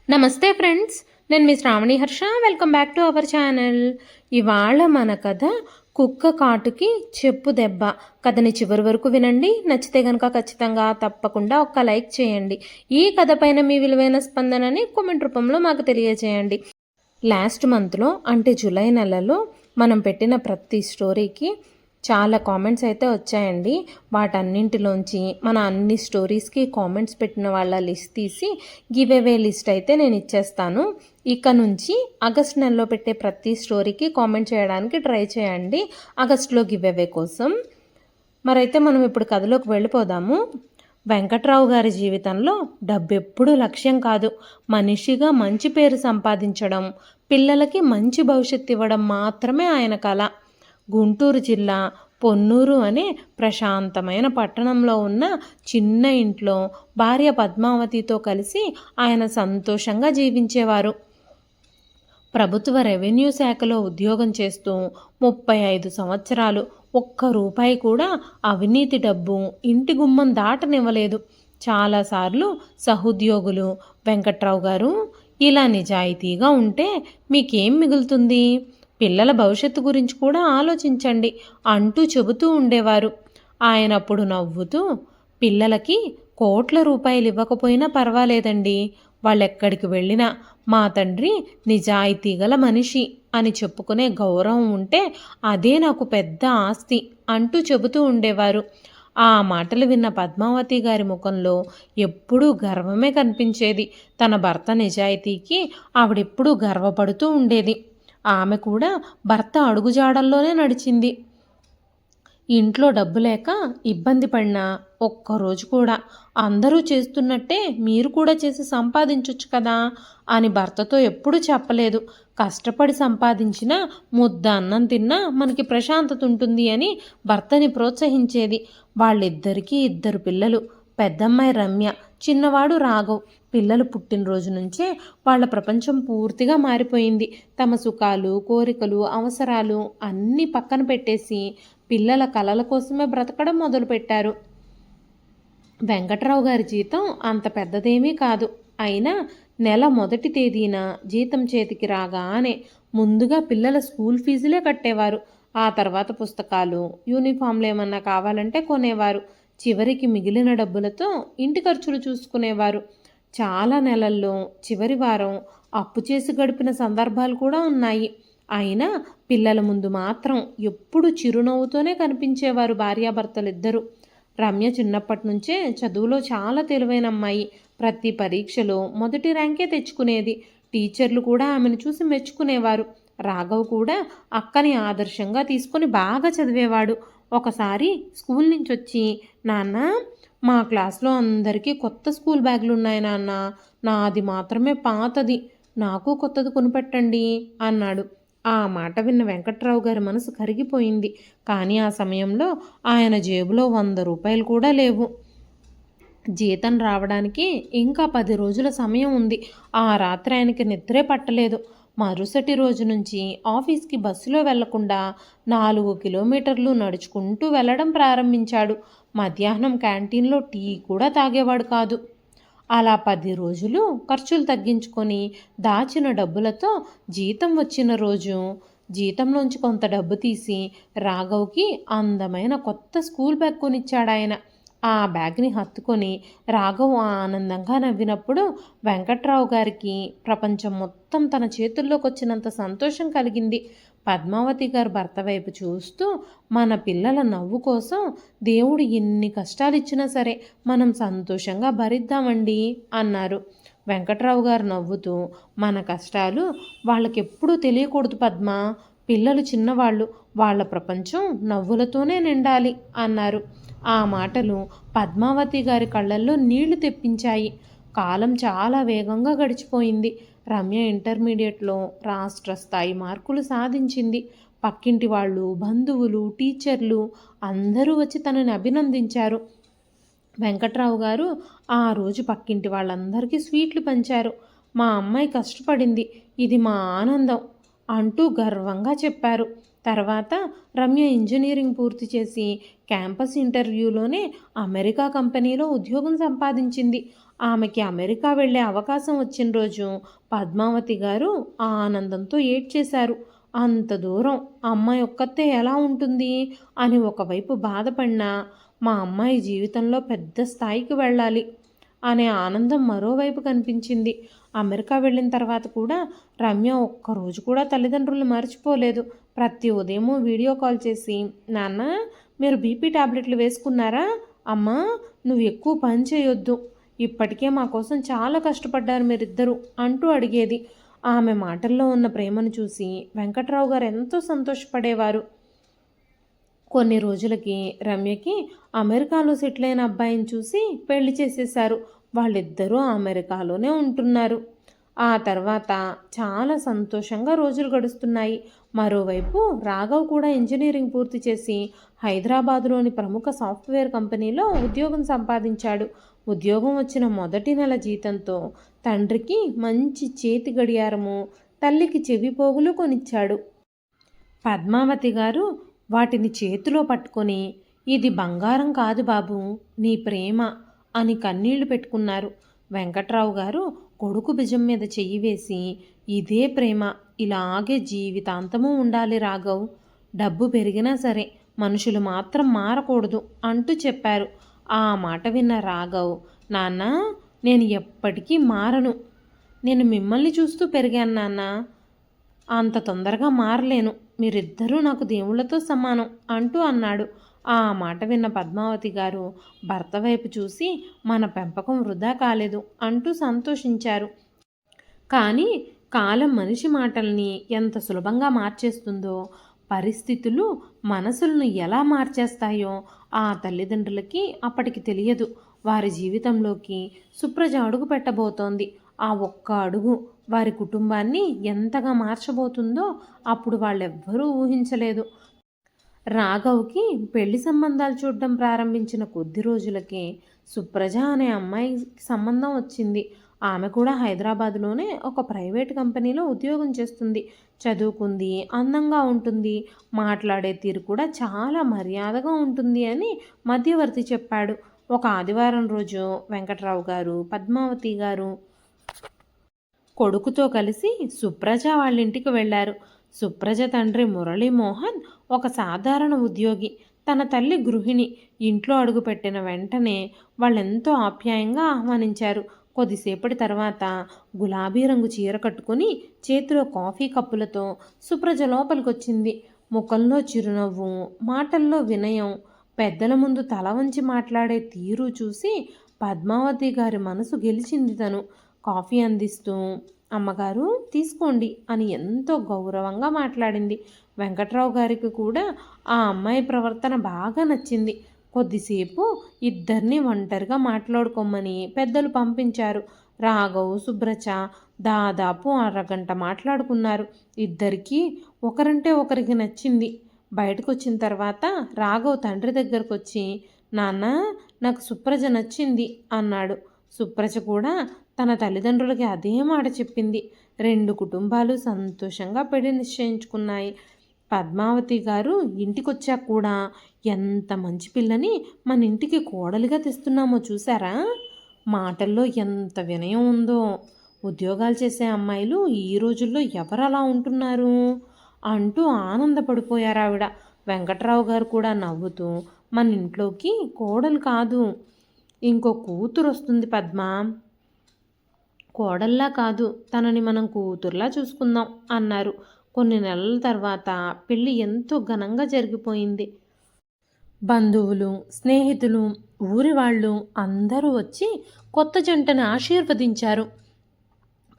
నమస్తే ఫ్రెండ్స్, నేను మీ Sravani Harsha. Welcome back to our channel. ఇవాళ మన కథ కుక్క కాటుకి చెప్పు దెబ్బ. కథని చివరి వరకు వినండి. నచ్చితే కనుక ఖచ్చితంగా తప్పకుండా ఒక్క లైక్ చేయండి. ఈ కథ పైన మీ విలువైన స్పందనని కామెంట్ రూపంలో మాకు తెలియజేయండి. లాస్ట్ మంత్లో అంటే జూలై నెలలో మనం పెట్టిన ప్రతి స్టోరీకి చాలా కామెంట్స్ అయితే వచ్చాయండి. వాటన్నింటిలోంచి మన అన్ని స్టోరీస్కి కామెంట్స్ పెట్టిన వాళ్ళ లిస్ట్ తీసి గివ్ అవే లిస్ట్ అయితే నేను ఇచ్చేస్తాను. ఇక నుంచి ఆగస్ట్ నెలలో పెట్టే ప్రతి స్టోరీకి కామెంట్ చేయడానికి ట్రై చేయండి ఆగస్టులో గివ్ అవే కోసం. మరైతే మనం ఇప్పుడు కథలోకి వెళ్ళిపోదాము. వెంకట్రావు గారి జీవితంలో డబ్బు ఎప్పుడూ లక్ష్యం కాదు. మనిషిగా మంచి పేరు సంపాదించడం, పిల్లలకి మంచి భవిష్యత్తు ఇవ్వడం మాత్రమే ఆయన కళ. గుంటూరు జిల్లా పొన్నూరు అనే ప్రశాంతమైన పట్టణంలో ఉన్న చిన్న ఇంట్లో భార్య పద్మావతితో కలిసి ఆయన సంతోషంగా జీవించేవారు. ప్రభుత్వ రెవెన్యూ శాఖలో ఉద్యోగం చేస్తూ 35 సంవత్సరాలు ఒక్క రూపాయి కూడా అవినీతి డబ్బు ఇంటి గుమ్మం దాటనివ్వలేదు. చాలాసార్లు సహోద్యోగులు, వెంకట్రావు గారు ఇలా నిజాయితీగా ఉంటే మీకేం మిగులుతుంది, పిల్లల భవిష్యత్తు గురించి కూడా ఆలోచించండి అంటూ చెబుతూ ఉండేవారు. ఆయన అప్పుడు నవ్వుతూ, పిల్లలకి కోట్ల రూపాయలు ఇవ్వకపోయినా పర్వాలేదండి, వాళ్ళెక్కడికి వెళ్ళినా మా తండ్రి నిజాయితీ గల మనిషి అని చెప్పుకునే గౌరవం ఉంటే అదే నాకు పెద్ద ఆస్తి అంటూ చెబుతూ ఉండేవారు. ఆ మాటలు విన్న పద్మావతి గారి ముఖంలో ఎప్పుడూ గర్వమే కనిపించేది. తన భర్త నిజాయితీకి ఆవిడెప్పుడూ గర్వపడుతూ ఉండేది. ఆమె కూడా భర్త అడుగుజాడల్లోనే నడిచింది. ఇంట్లో డబ్బు లేక ఇబ్బంది పడినా ఒక్కరోజు కూడా అందరూ చేస్తున్నట్టే మీరు కూడా చేసి సంపాదించవచ్చు కదా అని భర్తతో ఎప్పుడూ చెప్పలేదు. కష్టపడి సంపాదించిన ముద్ద అన్నం తిన్నా మనకి ప్రశాంతత ఉంటుంది అని భర్తని ప్రోత్సహించేది. వాళ్ళిద్దరికీ 2 పిల్లలు. పెద్దమ్మాయి రమ్య, చిన్నవాడు రాఘవ్. పిల్లలు పుట్టినరోజు నుంచే వాళ్ళ ప్రపంచం పూర్తిగా మారిపోయింది. తమ సుఖాలు, కోరికలు, అవసరాలు అన్నీ పక్కన పెట్టేసి పిల్లల కలల కోసమే బ్రతకడం మొదలుపెట్టారు. వెంకట్రావు గారి జీతం అంత పెద్దదేమీ కాదు. అయినా నెల మొదటి తేదీన జీతం చేతికి రాగానే ముందుగా పిల్లల స్కూల్ ఫీజులే కట్టేవారు. ఆ తర్వాత పుస్తకాలు, యూనిఫామ్లు ఏమన్నా కావాలంటే కొనేవారు. చివరికి మిగిలిన డబ్బులతో ఇంటి ఖర్చులు చూసుకునేవారు. చాలా నెలల్లో చివరి వారం అప్పు చేసి గడిపిన సందర్భాలు కూడా ఉన్నాయి. అయినా పిల్లల ముందు మాత్రం ఎప్పుడు చిరునవ్వుతోనే కనిపించేవారు భార్యాభర్తలిద్దరూ. రమ్య చిన్నప్పటి నుంచే చదువులో చాలా తెలివైన అమ్మాయి. ప్రతి పరీక్షలో మొదటి ర్యాంకే తెచ్చుకునేది. టీచర్లు కూడా ఆమెను చూసి మెచ్చుకునేవారు. రాఘవ్ కూడా అక్కని ఆదర్శంగా తీసుకొని బాగా చదివేవాడు. ఒకసారి స్కూల్ నుంచి వచ్చి, నాన్న, మా క్లాస్లో అందరికీ కొత్త స్కూల్ బ్యాగులు ఉన్నాయి నాన్న, నాది మాత్రమే పాతది, నాకు కొత్తది కొనిపెట్టండి అన్నాడు. ఆ మాట విన్న వెంకట్రావు గారి మనసు కరిగిపోయింది. కానీ ఆ సమయంలో ఆయన జేబులో 100 రూపాయలు కూడా లేవు. జీతం రావడానికి ఇంకా 10 రోజుల సమయం ఉంది. ఆ రాత్రి ఆయనకి నిద్రే పట్టలేదు. మరుసటి రోజు నుంచి ఆఫీస్కి బస్సులో వెళ్లకుండా 4 కిలోమీటర్లు నడుచుకుంటూ వెళ్ళడం ప్రారంభించాడు. మధ్యాహ్నం క్యాంటీన్లో టీ కూడా తాగేవాడు కాదు. అలా 10 రోజులు ఖర్చులు తగ్గించుకొని దాచిన డబ్బులతో జీతం వచ్చిన రోజు జీతంలోంచి కొంత డబ్బు తీసి రాఘవ్కి అందమైన కొత్త స్కూల్ బ్యాగ్ కొనిచ్చాడాయన. ఆ బ్యాగ్ని హత్తుకొని రాఘవ్ ఆనందంగా నవ్వినప్పుడు వెంకట్రావు గారికి ప్రపంచం మొత్తం తన చేతుల్లోకి వచ్చినంత సంతోషం కలిగింది. పద్మావతి గారు భర్త వైపు చూస్తూ, మన పిల్లల నవ్వు కోసం దేవుడు ఎన్ని కష్టాలు ఇచ్చినా సరే మనం సంతోషంగా భరిద్దామండి అన్నారు. వెంకట్రావు గారు నవ్వుతూ, మన కష్టాలు వాళ్ళకెప్పుడూ తెలియకూడదు పద్మ, పిల్లలు చిన్నవాళ్ళు, వాళ్ళ ప్రపంచం నవ్వులతోనే నిండాలి అన్నారు. ఆ మాటలు పద్మావతి గారి కళ్ళల్లో నీళ్లు తెప్పించాయి. కాలం చాలా వేగంగా గడిచిపోయింది. రమ్య ఇంటర్మీడియట్లో రాష్ట్ర స్థాయి మార్కులు సాధించింది. పక్కింటి వాళ్ళు, బంధువులు, టీచర్లు అందరూ వచ్చి తనని అభినందించారు. వెంకట్రావు గారు ఆ రోజు పక్కింటి వాళ్ళందరికీ స్వీట్లు పంచారు. మా అమ్మాయి కష్టపడింది, ఇది మా ఆనందం అంటూ గర్వంగా చెప్పారు. తర్వాత రమ్య ఇంజనీరింగ్ పూర్తి చేసి క్యాంపస్ ఇంటర్వ్యూలోనే అమెరికా కంపెనీలో ఉద్యోగం సంపాదించింది. ఆమెకి అమెరికా వెళ్ళే అవకాశం వచ్చిన రోజు పద్మావతి గారు ఆనందంతో ఏడ్చేశారు. అంత దూరం అమ్మాయి ఒక్కతే ఎలా ఉంటుంది అని ఒకవైపు బాధపడినా, మా అమ్మాయి జీవితంలో పెద్ద స్థాయికి వెళ్ళాలి అనే ఆనందం మరోవైపు కనిపించింది. అమెరికా వెళ్ళిన తర్వాత కూడా రమ్య ఒక్కరోజు కూడా తల్లిదండ్రులను మర్చిపోలేదు. ప్రతి ఉదయము వీడియో కాల్ చేసి, నాన్న మీరు బీపీ టాబ్లెట్లు వేసుకున్నారా, అమ్మా నువ్వు ఎక్కువ పని చేయొద్దు, ఇప్పటికే మా కోసం చాలా కష్టపడ్డారు మీరిద్దరూ అంటూ అడిగేది. ఆమె మాటల్లో ఉన్న ప్రేమను చూసి వెంకట్రావు గారు ఎంతో సంతోషపడేవారు. కొన్ని రోజులకి రమ్యకి అమెరికాలో సెటిల్ అయిన అబ్బాయిని చూసి పెళ్లి చేసేశారు. వాళ్ళిద్దరూ అమెరికాలోనే ఉంటున్నారు. ఆ తర్వాత చాలా సంతోషంగా రోజులు గడుస్తున్నాయి. మరోవైపు రాఘవ్ కూడా ఇంజనీరింగ్ పూర్తి చేసి హైదరాబాదులోని ప్రముఖ సాఫ్ట్వేర్ కంపెనీలో ఉద్యోగం సంపాదించాడు. ఉద్యోగం వచ్చిన మొదటి నెల జీతంతో తండ్రికి మంచి చేతి గడియారము, తల్లికి చెవి పోగులు కొనిచ్చాడు. పద్మావతి గారు వాటిని చేతిలో పట్టుకొని, ఇది బంగారం కాదు బాబు, నీ ప్రేమ అని కన్నీళ్లు పెట్టుకున్నారు. వెంకట్రావు గారు కొడుకు భుజం మీద చెయ్యి వేసి, ఇదే ప్రేమ, ఇలాగే జీవితాంతమూ ఉండాలి రాఘవ్, డబ్బు పెరిగినా సరే మనుషులు మాత్రం మారకూడదు అంటూ చెప్పారు. ఆ మాట విన్న రాఘవ్, నాన్న నేను ఎప్పటికీ మారను, నేను మిమ్మల్ని చూస్తూ పెరిగాను నాన్న, అంత తొందరగా మారలేను, మీరిద్దరూ నాకు దేవుళ్లతో సమానం అంటూ అన్నాడు. ఆ మాట విన్న పద్మావతి గారు భర్త వైపు చూసి, మన పెంపకం వృధా కాలేదు అంటూ సంతోషించారు. కానీ కాలం మనిషి మాటల్ని ఎంత సులభంగా మార్చేస్తుందో, పరిస్థితులు మనసులను ఎలా మార్చేస్తాయో ఆ తల్లిదండ్రులకి అప్పటికి తెలియదు. వారి జీవితంలోకి సుప్రజ అడుగు పెట్టబోతోంది. ఆ ఒక్క అడుగు వారి కుటుంబాన్ని ఎంతగా మార్చబోతుందో అప్పుడు వాళ్ళెవ్వరూ ఊహించలేదు. రాఘవ్కి పెళ్లి సంబంధాలు చూడడం ప్రారంభించిన కొద్ది రోజులకే సుప్రజ అనే అమ్మాయికి సంబంధం వచ్చింది. ఆమె కూడా హైదరాబాద్లోనే ఒక ప్రైవేట్ కంపెనీలో ఉద్యోగం చేస్తుంది. చదువుకుంది, అందంగా ఉంటుంది, మాట్లాడే తీరు కూడా చాలా మర్యాదగా ఉంటుంది అని మధ్యవర్తి చెప్పాడు. ఒక ఆదివారం రోజు వెంకట్రావు గారు, పద్మావతి గారు కొడుకుతో కలిసి సుప్రజ వాళ్ళ ఇంటికి వెళ్ళారు. సుప్రజ తండ్రి మురళీమోహన్ ఒక సాధారణ ఉద్యోగి, తన తల్లి గృహిణి. ఇంట్లో అడుగుపెట్టిన వెంటనే వాళ్ళెంతో ఆప్యాయంగా ఆహ్వానించారు. కొద్దిసేపటి తర్వాత గులాబీ రంగు చీర కట్టుకుని చేతిలో కాఫీ కప్పులతో సుప్రజ లోపలికొచ్చింది. ముఖంలో చిరునవ్వు, మాటల్లో వినయం, పెద్దల ముందు తల వంచి మాట్లాడే తీరు చూసి పద్మావతి గారి మనసు గెలిచింది. తను కాఫీ అందిస్తూ, అమ్మగారు తీసుకోండి అని ఎంతో గౌరవంగా మాట్లాడింది. వెంకట్రావు గారికి కూడా ఆ అమ్మాయి ప్రవర్తన బాగా నచ్చింది. కొద్దిసేపు ఇద్దరిని ఒంటరిగా మాట్లాడుకోమని పెద్దలు పంపించారు. రాఘవ్, సుబ్రచ దాదాపు అరగంట మాట్లాడుకున్నారు. ఇద్దరికీ ఒకరంటే ఒకరికి నచ్చింది. బయటకు వచ్చిన తర్వాత రాఘవ్ తండ్రి దగ్గరకు వచ్చి, నాన్న నాకు సుప్రజ నచ్చింది అన్నాడు. సుప్రజ కూడా తన తల్లిదండ్రులకి అదే మాట చెప్పింది. రెండు కుటుంబాలు సంతోషంగా పెళ్లి నిశ్చయించుకున్నాయి. పద్మావతి గారు ఇంటికొచ్చాక కూడా ఎంత మంచి పిల్లని మన ఇంటికి కోడలిగా తెస్తున్నామో చూసారా, మాటల్లో ఎంత వినయం ఉందో, ఉద్యోగాలు చేసే అమ్మాయిలు ఈ రోజుల్లో ఎవరు అలా ఉంటున్నారు అంటూ ఆనందపడిపోయారు ఆవిడ. వెంకట్రావు గారు కూడా నవ్వుతూ, మన ఇంట్లోకి కోడలు కాదు, ఇంకో కూతురు వస్తుంది పద్మ, కోడల్లా కాదు, తనని మనం కూతుర్లా చూసుకుందాం అన్నారు. కొన్ని నెలల తర్వాత పెళ్ళి ఎంతో ఘనంగా జరిగిపోయింది. బంధువులు, స్నేహితులు, ఊరి వాళ్ళు అందరూ వచ్చి కొత్త జంటను ఆశీర్వదించారు.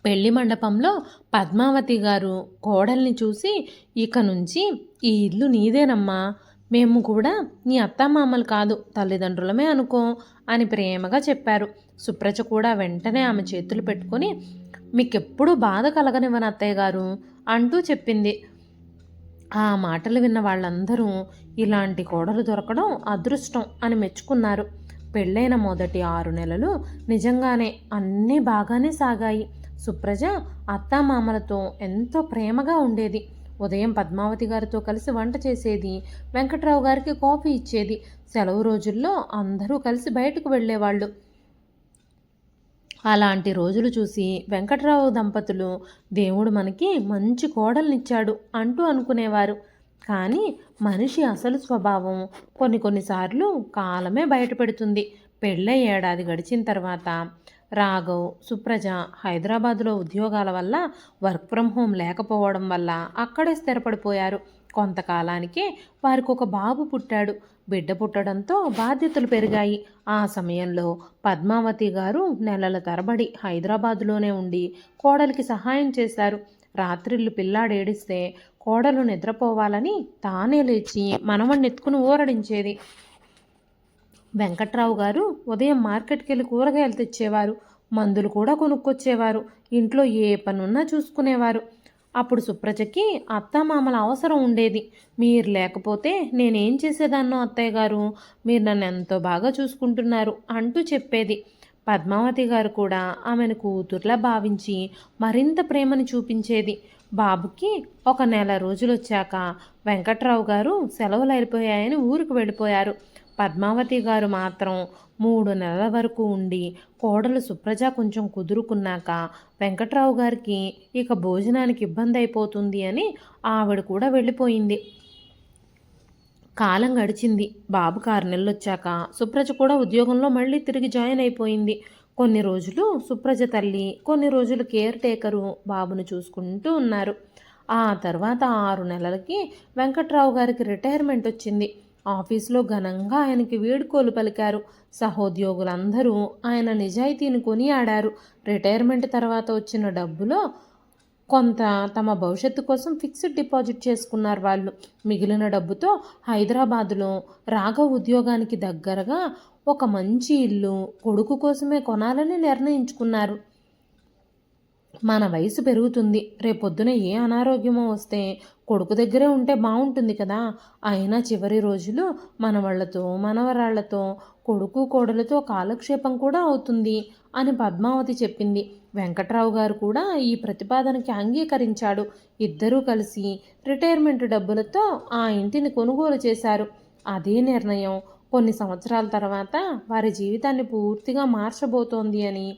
పెళ్లి మండపంలో పద్మావతి గారు కోడల్ని చూసి, ఇక నుంచి ఈ ఇల్లు నీదేనమ్మా, మేము కూడా నీ అత్తామామలు కాదు, తల్లిదండ్రులమే అనుకో అని ప్రేమగా చెప్పారు. సుప్రజ కూడా వెంటనే ఆమె చేతులు పెట్టుకొని, మీకెప్పుడూ బాధ కలగనివ్వని అత్తయ్య గారు అంటూ చెప్పింది. ఆ మాటలు విన్న వాళ్ళందరూ ఇలాంటి కోడలు దొరకడం అదృష్టం అని మెచ్చుకున్నారు. పెళ్ళైన మొదటి 6 నెలలు నిజంగానే అన్నీ బాగానే సాగాయి. సుప్రజ అత్తామామలతో ఎంతో ప్రేమగా ఉండేది. ఉదయం పద్మావతి గారితో కలిసి వంట చేసేది, వెంకట్రావు గారికి కాఫీ ఇచ్చేది. సెలవు రోజుల్లో అందరూ కలిసి బయటకు వెళ్ళేవాళ్ళు. అలాంటి రోజులు చూసి వెంకట్రావు దంపతులు దేవుడు మనకి మంచి కోడల్నిచ్చాడు అంటూ అనుకునేవారు. కానీ మనిషి అసలు స్వభావం కొన్నిసార్లు కాలమే బయటపెడుతుంది. పెళ్ళై ఏడాది గడిచిన తర్వాత రాఘవ్, సుప్రజ హైదరాబాదులో ఉద్యోగాల వల్ల, వర్క్ ఫ్రమ్ హోమ్ లేకపోవడం వల్ల అక్కడే స్థిరపడిపోయారు. కొంతకాలానికే వారికి ఒక బాబు పుట్టాడు. బిడ్డ పుట్టడంతో బాధ్యతలు పెరిగాయి. ఆ సమయంలో పద్మావతి గారు నెలల తరబడి హైదరాబాదులోనే ఉండి కోడలికి సహాయం చేశారు. రాత్రిళ్ళు పిల్లాడేడిస్తే కోడలు నిద్రపోవాలని తానే లేచి మనవణ్ణి ఎత్తుకుని ఊరడించేది. వెంకట్రావు గారు ఉదయం మార్కెట్కి వెళ్ళి కూరగాయలు తెచ్చేవారు. మందులు కూడా కొనుక్కొచ్చేవారు. ఇంట్లో ఏ పనున్నా చూసుకునేవారు. అప్పుడు సుప్రజకి అత్తామామల అవసరం ఉండేది. మీరు లేకపోతే నేనేం చేసేదాన్నో అత్తయ్య గారు, మీరు నన్ను ఎంతో బాగా చూసుకుంటున్నారు అంటూ చెప్పేది. పద్మావతి గారు కూడా ఆమెను కూతుర్లా భావించి మరింత ప్రేమని చూపించేది. బాబుకి ఒక నెల రోజులు వచ్చాక వెంకట్రావు గారు సెలవులు అయిపోయాయని ఊరికి వెళ్ళిపోయారు. పద్మావతి గారు మాత్రం 3 నెలల వరకు ఉండి కోడలు సుప్రజ కొంచెం కుదురుకున్నాక వెంకట్రావు గారికి ఇక భోజనానికి ఇబ్బంది అయిపోతుంది అని ఆవిడ కూడా వెళ్ళిపోయింది. కాలం గడిచింది. బాబుకు 6 నెలలు వచ్చాక సుప్రజ కూడా ఉద్యోగంలో మళ్ళీ తిరిగి జాయిన్ అయిపోయింది. కొన్ని రోజులు సుప్రజ తల్లి, కొన్ని రోజులు కేర్ టేకరు బాబును చూసుకుంటూ ఉన్నారు. ఆ తర్వాత 6 నెలలకి వెంకట్రావు గారికి రిటైర్మెంట్ వచ్చింది. ఆఫీసులో ఘనంగా ఆయనకి వేడుకోలు పలికారు. సహోద్యోగులందరూ ఆయన నిజాయితీని కొనియాడారు. రిటైర్మెంట్ తర్వాత వచ్చిన డబ్బులో కొంత తమ భవిష్యత్తు కోసం ఫిక్స్డ్ డిపాజిట్ చేసుకున్నారు వాళ్ళు. మిగిలిన డబ్బుతో హైదరాబాదులో రాఘవ్ ఉద్యోగానికి దగ్గరగా ఒక మంచి ఇల్లు కొడుకు కోసమే కొనాలని నిర్ణయించుకున్నారు. మన వయసు పెరుగుతుంది. రేపొద్దున ఏ అనారోగ్యమో వస్తే కొడుకు దగ్గరే ఉంటే బాగుంటుంది కదా. అయినా చివరి రోజులు మనవాళ్లతో మనవరాళ్లతో కొడుకు కోడలతో కాలక్షేపం కూడా అవుతుంది అని పద్మావతి చెప్పింది. వెంకట్రావు గారు కూడా ఈ ప్రతిపాదనకి అంగీకరించాడు. ఇద్దరూ కలిసి రిటైర్మెంట్ డబ్బులతో ఆ ఇంటిని కొనుగోలు చేశారు. అదే నిర్ణయం కొన్ని సంవత్సరాల తర్వాత వారి జీవితాన్ని పూర్తిగా మార్చబోతోంది అని,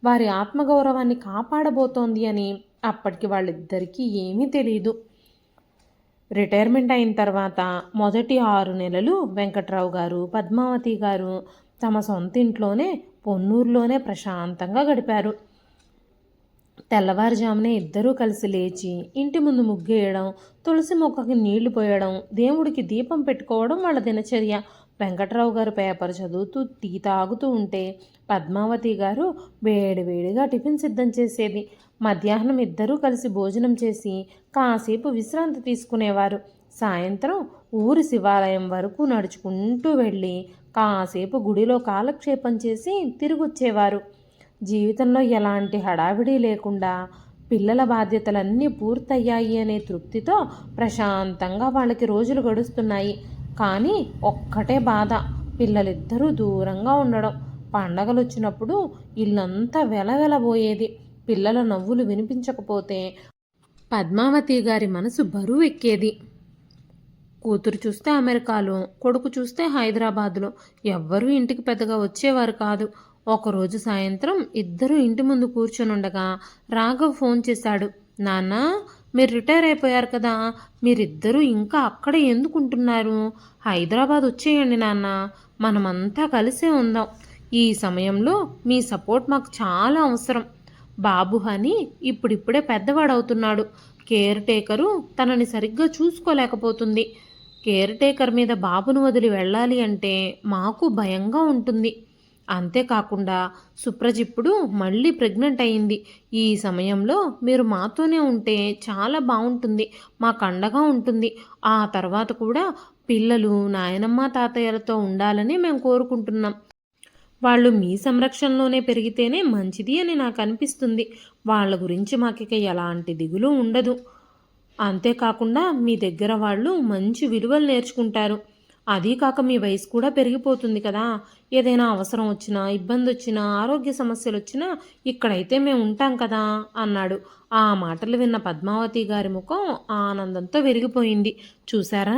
వారి ఆత్మగౌరవాన్ని కాపాడబోతోంది అని అప్పటికి వాళ్ళిద్దరికీ ఏమీ తెలియదు. రిటైర్మెంట్ అయిన తర్వాత మొదటి 6 నెలలు వెంకట్రావు గారు, పద్మావతి గారు తమ సొంత ఇంట్లోనే పొన్నూరులోనే ప్రశాంతంగా గడిపారు. తెల్లవారుజామునే ఇద్దరూ కలిసి లేచి ఇంటి ముందు ముగ్గేయడం, తులసి మొక్కకి నీళ్లు పోయడం, దేవుడికి దీపం పెట్టుకోవడం వాళ్ళ దినచర్య. వెంకట్రావు గారు పేపర్ చదువుతూ టీ తాగుతూ ఉంటే పద్మావతి గారు వేడివేడిగా టిఫిన్ సిద్ధం చేసేది. మధ్యాహ్నం ఇద్దరూ కలిసి భోజనం చేసి కాసేపు విశ్రాంతి తీసుకునేవారు. సాయంత్రం ఊరి శివాలయం వరకు నడుచుకుంటూ వెళ్ళి కాసేపు గుడిలో కాలక్షేపం చేసి తిరిగొచ్చేవారు. జీవితంలో ఎలాంటి హడావిడి లేకుండా పిల్లల బాధ్యతలన్నీ పూర్తయ్యాయి అనే తృప్తితో ప్రశాంతంగా వాళ్ళకి రోజులు గడుస్తున్నాయి. కానీ ఒక్కటే బాధ, పిల్లలిద్దరూ దూరంగా ఉండడం. పండగలు వచ్చినప్పుడు ఇల్లంతా వెలవెలబోయేది. పిల్లల నవ్వులు వినిపించకపోతే పద్మావతి గారి మనసు బరువు ఎక్కేది. కూతురు చూస్తే అమెరికాలో, కొడుకు చూస్తే హైదరాబాదులో. ఎవ్వరూ ఇంటికి పెద్దగా వచ్చేవారు కాదు. ఒకరోజు సాయంత్రం ఇద్దరూ ఇంటి ముందు కూర్చొనుండగా రాఘవ్ ఫోన్ చేశాడు. నాన్న, మీరు రిటైర్ అయిపోయారు కదా, మీరిద్దరూ ఇంకా అక్కడే ఎందుకుంటున్నారు? హైదరాబాద్ వచ్చేయండి నాన్న, మనమంతా కలిసే ఉందాం. ఈ సమయంలో మీ సపోర్ట్ మాకు చాలా అవసరం. బాబు హని ఇప్పుడిప్పుడే పెద్దవాడవుతున్నాడు. కేర్ టేకరు తనని సరిగ్గా చూసుకోలేకపోతుంది. కేర్ టేకర్ మీద బాబును వదిలి వెళ్ళాలి అంటే మాకు భయంగా ఉంటుంది. అంతేకాకుండా సుప్రజ్ ఇప్పుడు మళ్ళీ ప్రెగ్నెంట్ అయింది. ఈ సమయంలో మీరు మాతోనే ఉంటే చాలా బాగుంటుంది, మాకు అండగా ఉంటుంది. ఆ తర్వాత కూడా పిల్లలు నాయనమ్మ తాతయ్యలతో ఉండాలని మేము కోరుకుంటున్నాం. వాళ్ళు మీ సంరక్షణలోనే పెరిగితేనే మంచిది అని నాకు అనిపిస్తుంది. వాళ్ళ గురించి మాకిక ఎలాంటి దిగులు ఉండదు. అంతేకాకుండా మీ దగ్గర వాళ్ళు మంచి విలువలు నేర్చుకుంటారు. అదీ కాక మీ వయసు కూడా పెరిగిపోతుంది కదా. ఏదైనా అవసరం వచ్చినా, ఇబ్బంది వచ్చినా, ఆరోగ్య సమస్యలు వచ్చినా ఇక్కడైతే మేము ఉంటాం కదా అన్నాడు. ఆ మాటలు విన్న పద్మావతి గారి ముఖం ఆనందంతో విరిగిపోయింది. చూసారా,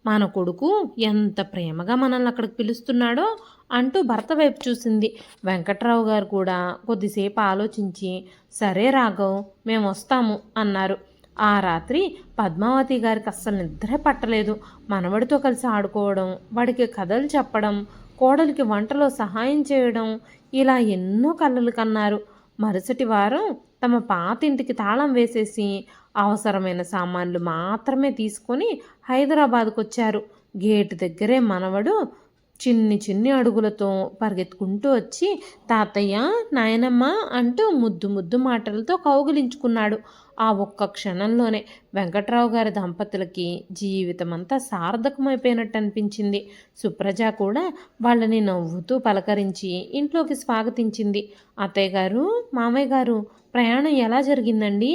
మన కొడుకు ఎంత ప్రేమగా మనల్ని అక్కడికి పిలుస్తున్నాడో అంటూ భర్త వైపు చూసింది. వెంకట్రావు గారు కూడా కొద్దిసేపు ఆలోచించి, సరే రాఘవ్, మేము వస్తాము అన్నారు. ఆ రాత్రి పద్మావతి గారికి అస్సలు నిద్రే పట్టలేదు. మనవడితో కలిసి ఆడుకోవడం, వాడికి కథలు చెప్పడం, కోడలికి వంటలో సహాయం చేయడం, ఇలా ఎన్నో కలలు కన్నారు. మరుసటి వారం తమ పాత ఇంటికి తాళం వేసేసి అవసరమైన సామాన్లు మాత్రమే తీసుకొని హైదరాబాద్కు వచ్చారు. గేటు దగ్గరే మనవడు చిన్ని చిన్ని అడుగులతో పరిగెత్తుకుంటూ వచ్చి తాతయ్య, నాయనమ్మ అంటూ ముద్దు ముద్దు మాటలతో కౌగిలించుకున్నాడు. ఆ ఒక్క క్షణంలోనే వెంకట్రావు గారి దంపతులకి జీవితమంతా సార్థకమైపోయినట్టు అనిపించింది. సుప్రజ కూడా వాళ్ళని నవ్వుతూ పలకరించి ఇంట్లోకి స్వాగతించింది. అత్తయ్య గారు, మామయ్య గారు, ప్రయాణం ఎలా జరిగిందండి?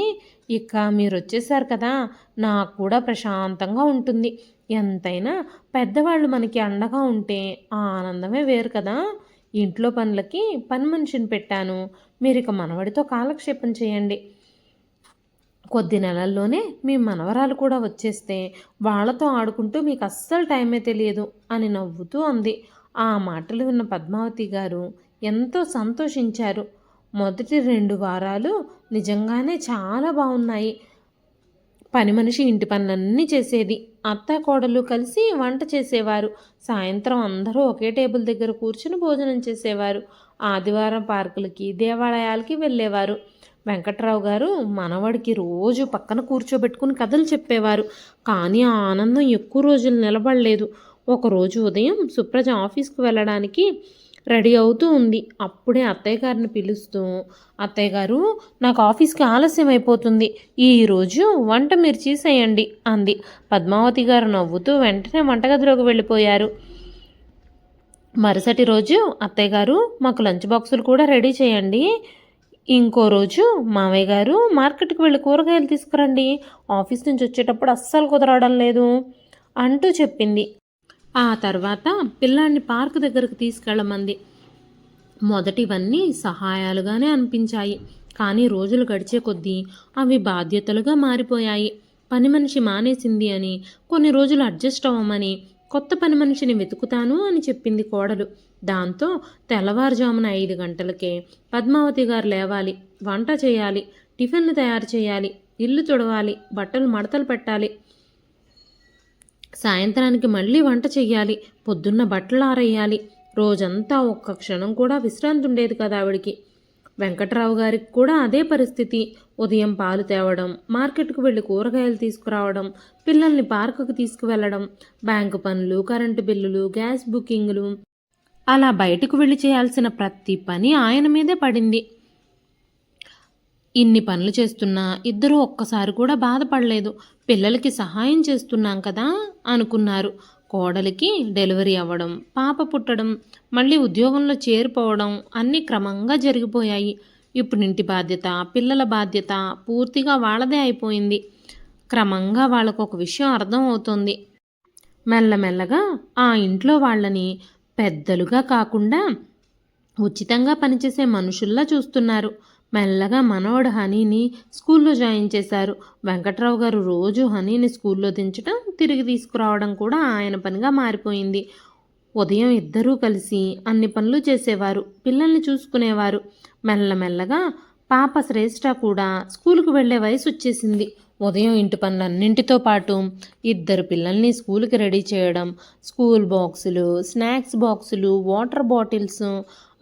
ఇక మీరు వచ్చేసారు కదా, నాకు కూడా ప్రశాంతంగా ఉంటుంది. ఎంతైనా పెద్దవాళ్ళు మనకి అండగా ఉంటే ఆ ఆనందమే వేరు కదా. ఇంట్లో పనులకి పని మనిషిని పెట్టాను. మీరు ఇక మనవడితో కాలక్షేపం చేయండి. కొద్ది నెలల్లోనే మీ మనవరాలు కూడా వచ్చేస్తే వాళ్ళతో ఆడుకుంటూ మీకు అస్సలు టైమే తెలియదు అని నవ్వుతూ అంది. ఆ మాటలు విన్న పద్మావతి గారు ఎంతో సంతోషించారు. మొదటి 2 వారాలు నిజంగానే చాలా బాగున్నాయి. పని మనిషి ఇంటి పనులన్నీ చేసేది. అత్త కోడలు కలిసి వంట చేసేవారు. సాయంత్రం అందరూ ఒకే టేబుల్ దగ్గర కూర్చుని భోజనం చేసేవారు. ఆదివారం పార్కులకి, దేవాలయాలకి వెళ్ళేవారు. వెంకట్రావు గారు మనవడికి రోజు పక్కన కూర్చోబెట్టుకుని కథలు చెప్పేవారు. కానీ ఆ ఆనందం ఎక్కువ రోజులు నిలబడలేదు. ఒకరోజు ఉదయం సుప్రజ ఆఫీస్కి వెళ్ళడానికి రెడీ అవుతూ ఉంది. అప్పుడే అత్తయ్య గారిని పిలుస్తూ, అత్తయ్య గారు, నాకు ఆఫీస్కి ఆలస్యం అయిపోతుంది, ఈరోజు వంట మీరు చేసేయండి అంది. పద్మావతి గారు నవ్వుతూ వెంటనే వంటగదిలోకి వెళ్ళిపోయారు. మరుసటి రోజు అత్తయ్య గారు, మాకు లంచ్ బాక్సులు కూడా రెడీ చేయండి. ఇంకో రోజు మామయ్య గారు, మార్కెట్కి వెళ్ళి కూరగాయలు తీసుకురండి, ఆఫీస్ నుంచి వచ్చేటప్పుడు అస్సలు కుదరడం లేదు అంటూ చెప్పింది. ఆ తర్వాత పిల్లాన్ని పార్కు దగ్గరకు తీసుకెళ్ళమంది. మొదటివన్నీ సహాయాలుగానే అనిపించాయి. కానీ రోజులు గడిచే కొద్దీ అవి బాధ్యతలుగా మారిపోయాయి. పని మనిషి మానేసింది అని, కొన్ని రోజులు అడ్జస్ట్ అవ్వమని, కొత్త పని మనిషిని వెతుకుతాను అని చెప్పింది కోడలు. దాంతో తెల్లవారుజామున 5 గంటలకే పద్మావతి గారు లేవాలి, వంట చేయాలి, టిఫిన్లు తయారు చేయాలి, ఇల్లు తుడవాలి, బట్టలు మడతలు పెట్టాలి, సాయంత్రానికి మళ్ళీ వంట చెయ్యాలి, పొద్దున్న బట్టలు ఆరేయాలి. రోజంతా ఒక్క క్షణం కూడా విశ్రాంతి ఉండేది కదా ఆవిడికి. వెంకట్రావు గారికి కూడా అదే పరిస్థితి. ఉదయం పాలు తేవడం, మార్కెట్కు వెళ్ళి కూరగాయలు తీసుకురావడం, పిల్లల్ని పార్కుకు తీసుకువెళ్ళడం, బ్యాంకు పనులు, కరెంటు బిల్లులు, గ్యాస్ బుకింగులు, అలా బయటకు వెళ్ళి చేయాల్సిన ప్రతి పని ఆయన మీదే పడింది. ఇన్ని పనులు చేస్తున్నా ఇద్దరూ ఒక్కసారి కూడా బాధపడలేదు. పిల్లలకి సహాయం చేస్తున్నాం కదా అనుకున్నారు. కోడలికి డెలివరీ అవ్వడం, పాప పుట్టడం, మళ్ళీ ఉద్యోగంలో చేరిపోవడం అన్నీ క్రమంగా జరిగిపోయాయి. ఇప్పుడు ఇంటి బాధ్యత, పిల్లల బాధ్యత పూర్తిగా వాళ్ళదే అయిపోయింది. క్రమంగా వాళ్ళకు ఒక విషయం అర్థం అవుతుంది. మెల్లమెల్లగా ఆ ఇంట్లో వాళ్ళని పెద్దలుగా కాకుండా ఉచితంగా పనిచేసే మనుషుల్లా చూస్తున్నారు. మెల్లగా మనవడు హనీని స్కూల్లో జాయిన్ చేశారు. వెంకట్రావు గారు రోజు హనీని స్కూల్లో దించడం, తిరిగి తీసుకురావడం కూడా ఆయన పనిగా మారిపోయింది. ఉదయం ఇద్దరూ కలిసి అన్ని పనులు చేసేవారు, పిల్లల్ని చూసుకునేవారు. మెల్లమెల్లగా పాప శ్రేష్ఠ కూడా స్కూలుకు వెళ్లే వయసు వచ్చేసింది. ఉదయం ఇంటి పనులన్నింటితో పాటు 2 పిల్లల్ని స్కూల్కి రెడీ చేయడం, స్కూల్ బాక్సులు, స్నాక్స్ బాక్సులు, వాటర్ బాటిల్స్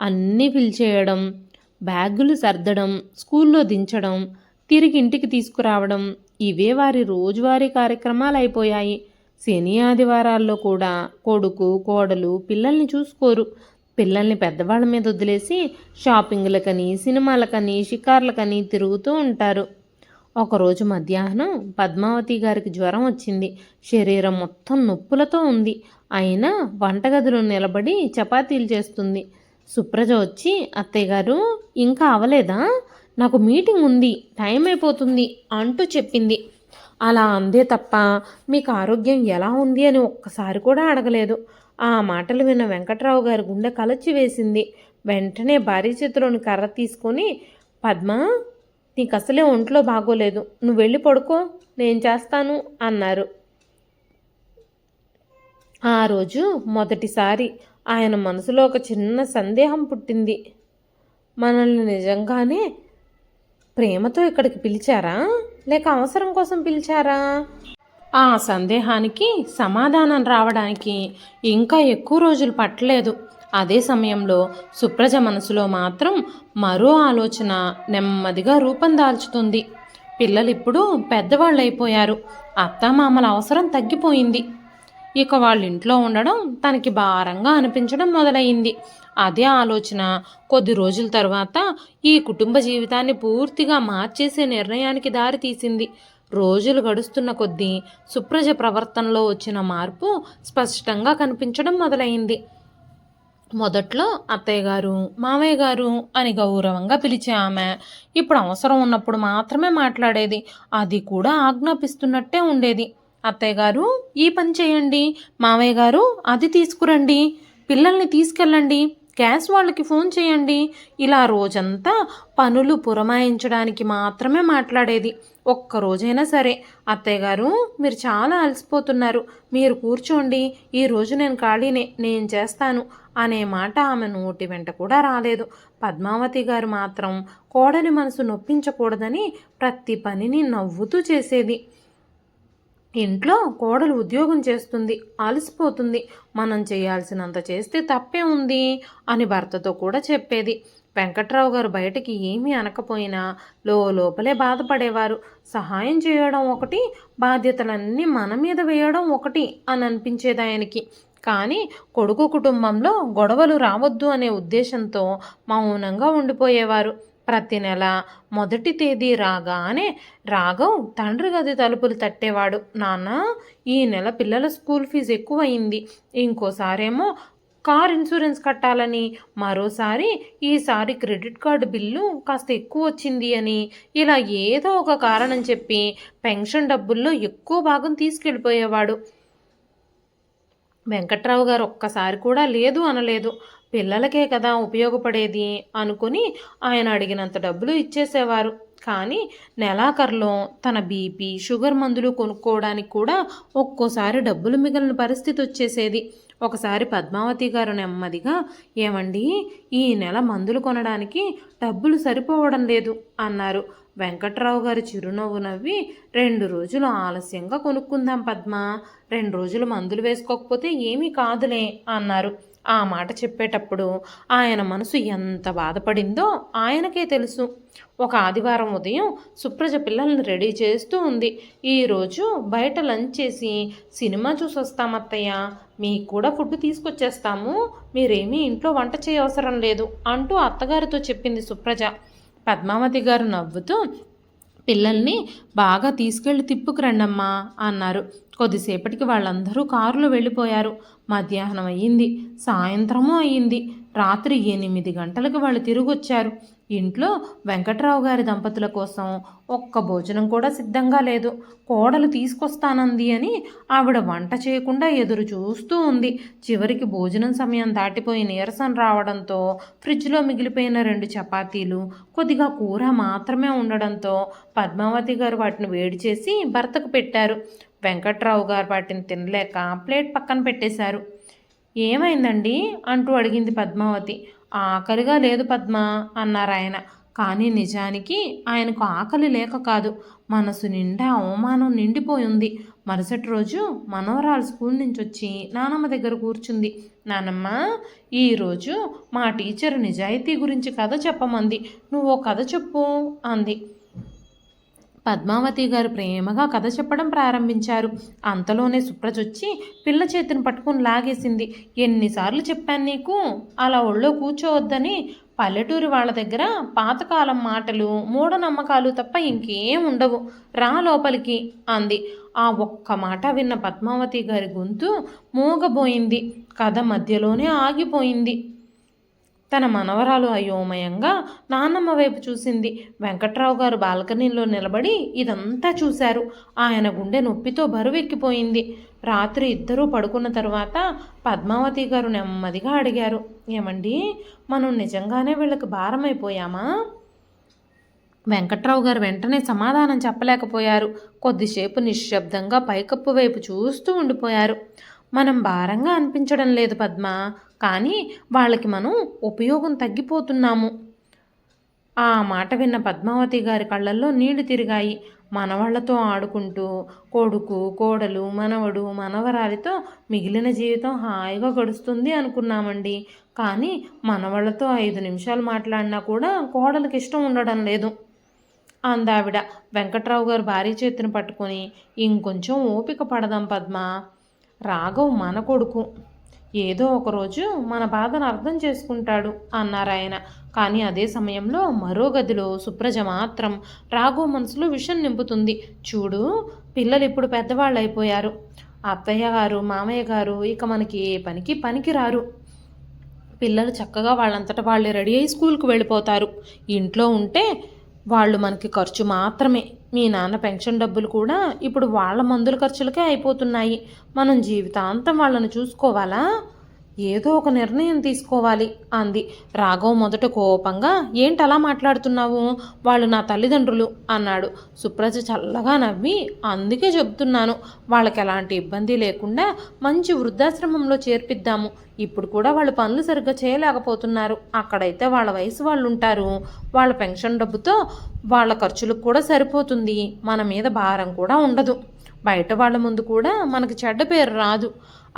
అన్నీ ఫిల్ చేయడం, బ్యాగులు సర్దడం, స్కూల్లో దించడం, తిరిగి ఇంటికి తీసుకురావడం, ఇవే వారి రోజువారీ కార్యక్రమాలు అయిపోయాయి. శని ఆదివారాల్లో కూడా కొడుకు కోడలు పిల్లల్ని చూసుకోరు. పిల్లల్ని పెద్దవాళ్ళ మీద వదిలేసి షాపింగ్లకని, సినిమాలకని, షికార్లకని తిరుగుతూ ఉంటారు. ఒకరోజు మధ్యాహ్నం పద్మావతి గారికి జ్వరం వచ్చింది. శరీరం మొత్తం నొప్పులతో ఉంది. అయినా వంటగదిలో నిలబడి చపాతీలు చేస్తుంది. సుప్రజ వచ్చి, అత్తయ్య గారు, ఇంకా అవలేదా? నాకు మీటింగ్ ఉంది, టైం అయిపోతుంది అంటూ చెప్పింది. అలా అందే తప్ప మీకు ఆరోగ్యం ఎలా ఉంది అని ఒక్కసారి కూడా అడగలేదు. ఆ మాటలు విన్న వెంకట్రావు గారి గుండె కలచి వేసింది. వెంటనే భార్య చేతిలోని కర్ర తీసుకొని, పద్మ, నీకు అసలే ఒంట్లో బాగోలేదు, నువ్వు వెళ్ళి పడుకో, నేను చేస్తాను అన్నారు. ఆ రోజు మొదటిసారి ఆయన మనసులో ఒక చిన్న సందేహం పుట్టింది. మనల్ని నిజంగానే ప్రేమతో ఇక్కడికి పిలిచారా, లేక అవసరం కోసం పిలిచారా? ఆ సందేహానికి సమాధానం రావడానికి ఇంకా ఎక్కువ రోజులు పట్టలేదు. అదే సమయంలో సుప్రజ మనసులో మాత్రం మరో ఆలోచన నెమ్మదిగా రూపం దాల్చుతుంది. పిల్లలిప్పుడు పెద్దవాళ్ళైపోయారు. అత్తామామల అవసరం తగ్గిపోయింది. ఇక వాళ్ళ ఇంట్లో ఉండడం తనకి భారంగా అనిపించడం మొదలయ్యింది. అదే ఆలోచన కొద్ది రోజుల తర్వాత ఈ కుటుంబ జీవితాన్ని పూర్తిగా మార్చేసే నిర్ణయానికి దారితీసింది. రోజులు గడుస్తున్న కొద్దీ సుప్రజ ప్రవర్తనలో వచ్చిన మార్పు స్పష్టంగా కనిపించడం మొదలైంది. మొదట్లో అత్తయ్య గారు, మామయ్య గారు అని గౌరవంగా పిలిచే ఆమె ఇప్పుడు అవసరం ఉన్నప్పుడు మాత్రమే మాట్లాడేది. అది కూడా ఆజ్ఞాపిస్తున్నట్టే ఉండేది. అత్తయ్య గారు ఈ పని చేయండి, మామయ్య గారు అది తీసుకురండి, పిల్లల్ని తీసుకెళ్ళండి, గ్యాస్ వాళ్ళకి ఫోన్ చేయండి, ఇలా రోజంతా పనులు పురమాయించడానికి మాత్రమే మాట్లాడేది. ఒక్కరోజైనా సరే అత్తయ్య గారు మీరు చాలా అలసిపోతున్నారు, మీరు కూర్చోండి, ఈరోజు నేను ఖాళీనే, నేను చేస్తాను అనే మాట ఆమె నోటి వెంట కూడా రాలేదు. పద్మావతి గారు మాత్రం కోడలి మనసు నొప్పించకూడదని ప్రతి పనిని నవ్వుతూ చేసేది. ఇంట్లో కోడలు ఉద్యోగం చేస్తుంది, అలసిపోతుంది, మనం చేయాల్సినంత చేస్తే తప్పే ఉంది అని భర్తతో కూడా చెప్పేది. వెంకట్రావు గారు బయటికి ఏమీ అనకపోయినా లోపలే బాధపడేవారు. సహాయం చేయడం ఒకటి, బాధ్యతలన్నీ మన మీద వేయడం ఒకటి అని అనిపించేది ఆయనకి. కానీ కొడుకు కుటుంబంలో గొడవలు రావద్దు అనే ఉద్దేశంతో మౌనంగా ఉండిపోయేవారు. ప్రతి నెల మొదటి తేదీ రాగానే రాఘవ్ తండ్రి గది తలుపులు తట్టేవాడు. నాన్న, ఈ నెల పిల్లల స్కూల్ ఫీజు ఎక్కువయింది, ఇంకోసారేమో కార్ ఇన్సూరెన్స్ కట్టాలని, మరోసారి ఈసారి క్రెడిట్ కార్డు బిల్లు కాస్త ఎక్కువ వచ్చింది అని, ఇలా ఏదో ఒక కారణం చెప్పి పెన్షన్ డబ్బుల్లో ఎక్కువ భాగం తీసుకెళ్ళిపోయేవాడు. వెంకట్రావు గారు ఒక్కసారి కూడా లేదు అనలేదు. పిల్లలకే కదా ఉపయోగపడేది అనుకుని ఆయన అడిగినంత డబ్బులు ఇచ్చేసేవారు. కానీ నెలాఖరులో తన బీపీ, షుగర్ మందులు కొనుక్కోవడానికి కూడా ఒక్కోసారి డబ్బులు మిగిలిన పరిస్థితి వచ్చేసేది. ఒకసారి పద్మావతి గారు నెమ్మదిగా, ఏమండి, ఈ నెల మందులు కొనడానికి డబ్బులు సరిపోవడం లేదు అన్నారు. వెంకట్రావు గారు చిరునవ్వు నవ్వి, 2 రోజులు ఆలస్యంగా కొనుక్కుందాం పద్మ, 2 రోజులు మందులు వేసుకోకపోతే ఏమీ కాదులే అన్నారు. ఆ మాట చెప్పేటప్పుడు ఆయన మనసు ఎంత బాధపడిందో ఆయనకే తెలుసు. ఒక ఆదివారం ఉదయం సుప్రజ పిల్లల్ని రెడీ చేస్తూ ఉంది. ఈరోజు బయట లంచ్ చేసి సినిమా చూసి వస్తామత్తయ్య, మీకు కూడా ఫుడ్ తీసుకొచ్చేస్తాము, మీరేమీ ఇంట్లో వంట చేయవసరం లేదు అంటూ అత్తగారితో చెప్పింది సుప్రజ. పద్మావతి గారు నవ్వుతూ, పిల్లల్ని బాగా తీసుకెళ్ళి తిప్పుకురండమ్మా అన్నారు. కొద్దిసేపటికి వాళ్ళందరూ కారులో వెళ్ళిపోయారు. మధ్యాహ్నం అయ్యింది, సాయంత్రము అయ్యింది, రాత్రి 8 గంటలకు వాళ్ళు తిరిగొచ్చారు. ఇంట్లో వెంకట్రావు గారి దంపతుల కోసం ఒక్క భోజనం కూడా సిద్ధంగా లేదు. కోడలు తీసుకొస్తానంది అని ఆవిడ వంట చేయకుండా ఎదురు చూస్తూ ఉంది. చివరికి భోజనం సమయం దాటిపోయి నీరసం రావడంతో ఫ్రిడ్జ్లో మిగిలిపోయిన 2 చపాతీలు, కొద్దిగా కూర మాత్రమే ఉండడంతో పద్మావతి గారు వాటిని వేడి చేసి భర్తకు పెట్టారు. వెంకట్రావు గారు వాటిని తినలేక ప్లేట్ పక్కన పెట్టేశారు. ఏమైందండి అంటూ అడిగింది పద్మావతి. ఆకలిగా లేదు పద్మ అన్నారు ఆయన. కానీ నిజానికి ఆయనకు ఆకలి లేక కాదు, మనసు నిండా అవమానం నిండిపోయింది. మరుసటి రోజు మనవరాలు స్కూల్ నుంచి వచ్చి నానమ్మ దగ్గర కూర్చుంది. నానమ్మ, ఈరోజు మా టీచర్ నిజాయితీ గురించి కథ చెప్పమంది, నువ్వు కథ చెప్పు అంది. పద్మావతి గారు ప్రేమగా కథ చెప్పడం ప్రారంభించారు. అంతలోనే సుప్రజ వచ్చి పిల్ల చేతిని పట్టుకుని లాగేసింది. ఎన్నిసార్లు చెప్పాను నీకు అలా ఒళ్ళో కూర్చోవద్దని, పల్లెటూరి వాళ్ళ దగ్గర పాతకాలం మాటలు, మూఢనమ్మకాలు తప్ప ఇంకేం ఉండవు, రా లోపలికి అంది. ఆ ఒక్క మాట విన్న పద్మావతి గారి గొంతు మూగబోయింది. కథ మధ్యలోనే ఆగిపోయింది. తన మనవరాలు అయోమయంగా నాన్నమ్మ వైపు చూసింది. వెంకట్రావు గారు బాల్కనీలో నిలబడి ఇదంతా చూశారు. ఆయన గుండె నొప్పితో బరువెక్కిపోయింది. రాత్రి ఇద్దరూ పడుకున్న తర్వాత పద్మావతి గారు నెమ్మదిగా అడిగారు, ఏమండి, మనం నిజంగానే వీళ్ళకి భారమైపోయామా? వెంకట్రావు గారు వెంటనే సమాధానం చెప్పలేకపోయారు. కొద్దిసేపు నిశ్శబ్దంగా పైకప్పు వైపు చూస్తూ ఉండిపోయారు. మనం భారంగా అనిపించడం లేదు పద్మ, కానీ వాళ్ళకి మనం ఉపయోగం తగ్గిపోతున్నాము. ఆ మాట విన్న పద్మావతి గారి కళ్ళల్లో నీళ్లు తిరిగాయి. మనవాళ్లతో ఆడుకుంటూ కొడుకు, కోడలు, మనవడు, మనవరాలితో మిగిలిన జీవితం హాయిగా గడుస్తుంది అనుకున్నామండి. కానీ మనవాళ్లతో 5 నిమిషాలు మాట్లాడినా కూడా కోడలికి ఇష్టం ఉండడం లేదు అందావిడ. వెంకట్రావు గారు భార్య చేతిని పట్టుకొని, ఇంకొంచెం ఓపిక పడదాం పద్మ. రాఘవ్ మన కొడుకు, ఏదో ఒకరోజు మన బాధను అర్థం చేసుకుంటాడు అన్నారాయన. కానీ అదే సమయంలో మరో గదిలో సుప్రజ మాత్రం రాఘవ్ మనసులో విషం నింపుతుంది. చూడు, పిల్లలు ఇప్పుడు పెద్దవాళ్ళు అయిపోయారు. అత్తయ్య గారు, మామయ్య గారు ఇక మనకి ఏ పనికి పనికిరారు. పిల్లలు చక్కగా వాళ్ళంతటా వాళ్ళే రెడీ అయ్యి స్కూల్కి వెళ్ళిపోతారు. ఇంట్లో ఉంటే వాళ్ళు మనకి ఖర్చు మాత్రమే. మీ నాన్న పెన్షన్ డబ్బులు కూడా ఇప్పుడు వాళ్ళ మందుల ఖర్చులకే అయిపోతున్నాయి. మనం జీవితాంతం వాళ్ళని చూసుకోవాలా? ఏదో ఒక నిర్ణయం తీసుకోవాలి అంది. రాఘవ్ మొదట కోపంగా, ఏంటి అలా మాట్లాడుతున్నావు? వాళ్ళు నా తల్లిదండ్రులు అన్నాడు. సుప్రజ చల్లగా నవ్వి, అందుకే చెబుతున్నాను, వాళ్ళకి ఎలాంటి ఇబ్బంది లేకుండా మంచి వృద్ధాశ్రమంలో చేర్పిద్దాము. ఇప్పుడు కూడా వాళ్ళు పనులు సరిగ్గా చేయలేకపోతున్నారు. అక్కడైతే వాళ్ళ వయసు వాళ్ళు ఉంటారు. వాళ్ళ పెన్షన్ డబ్బుతో వాళ్ళ ఖర్చులకు కూడా సరిపోతుంది. మన మీద భారం కూడా ఉండదు. బయట వాళ్ళ ముందు కూడా మనకి చెడ్డ పేరు రాదు.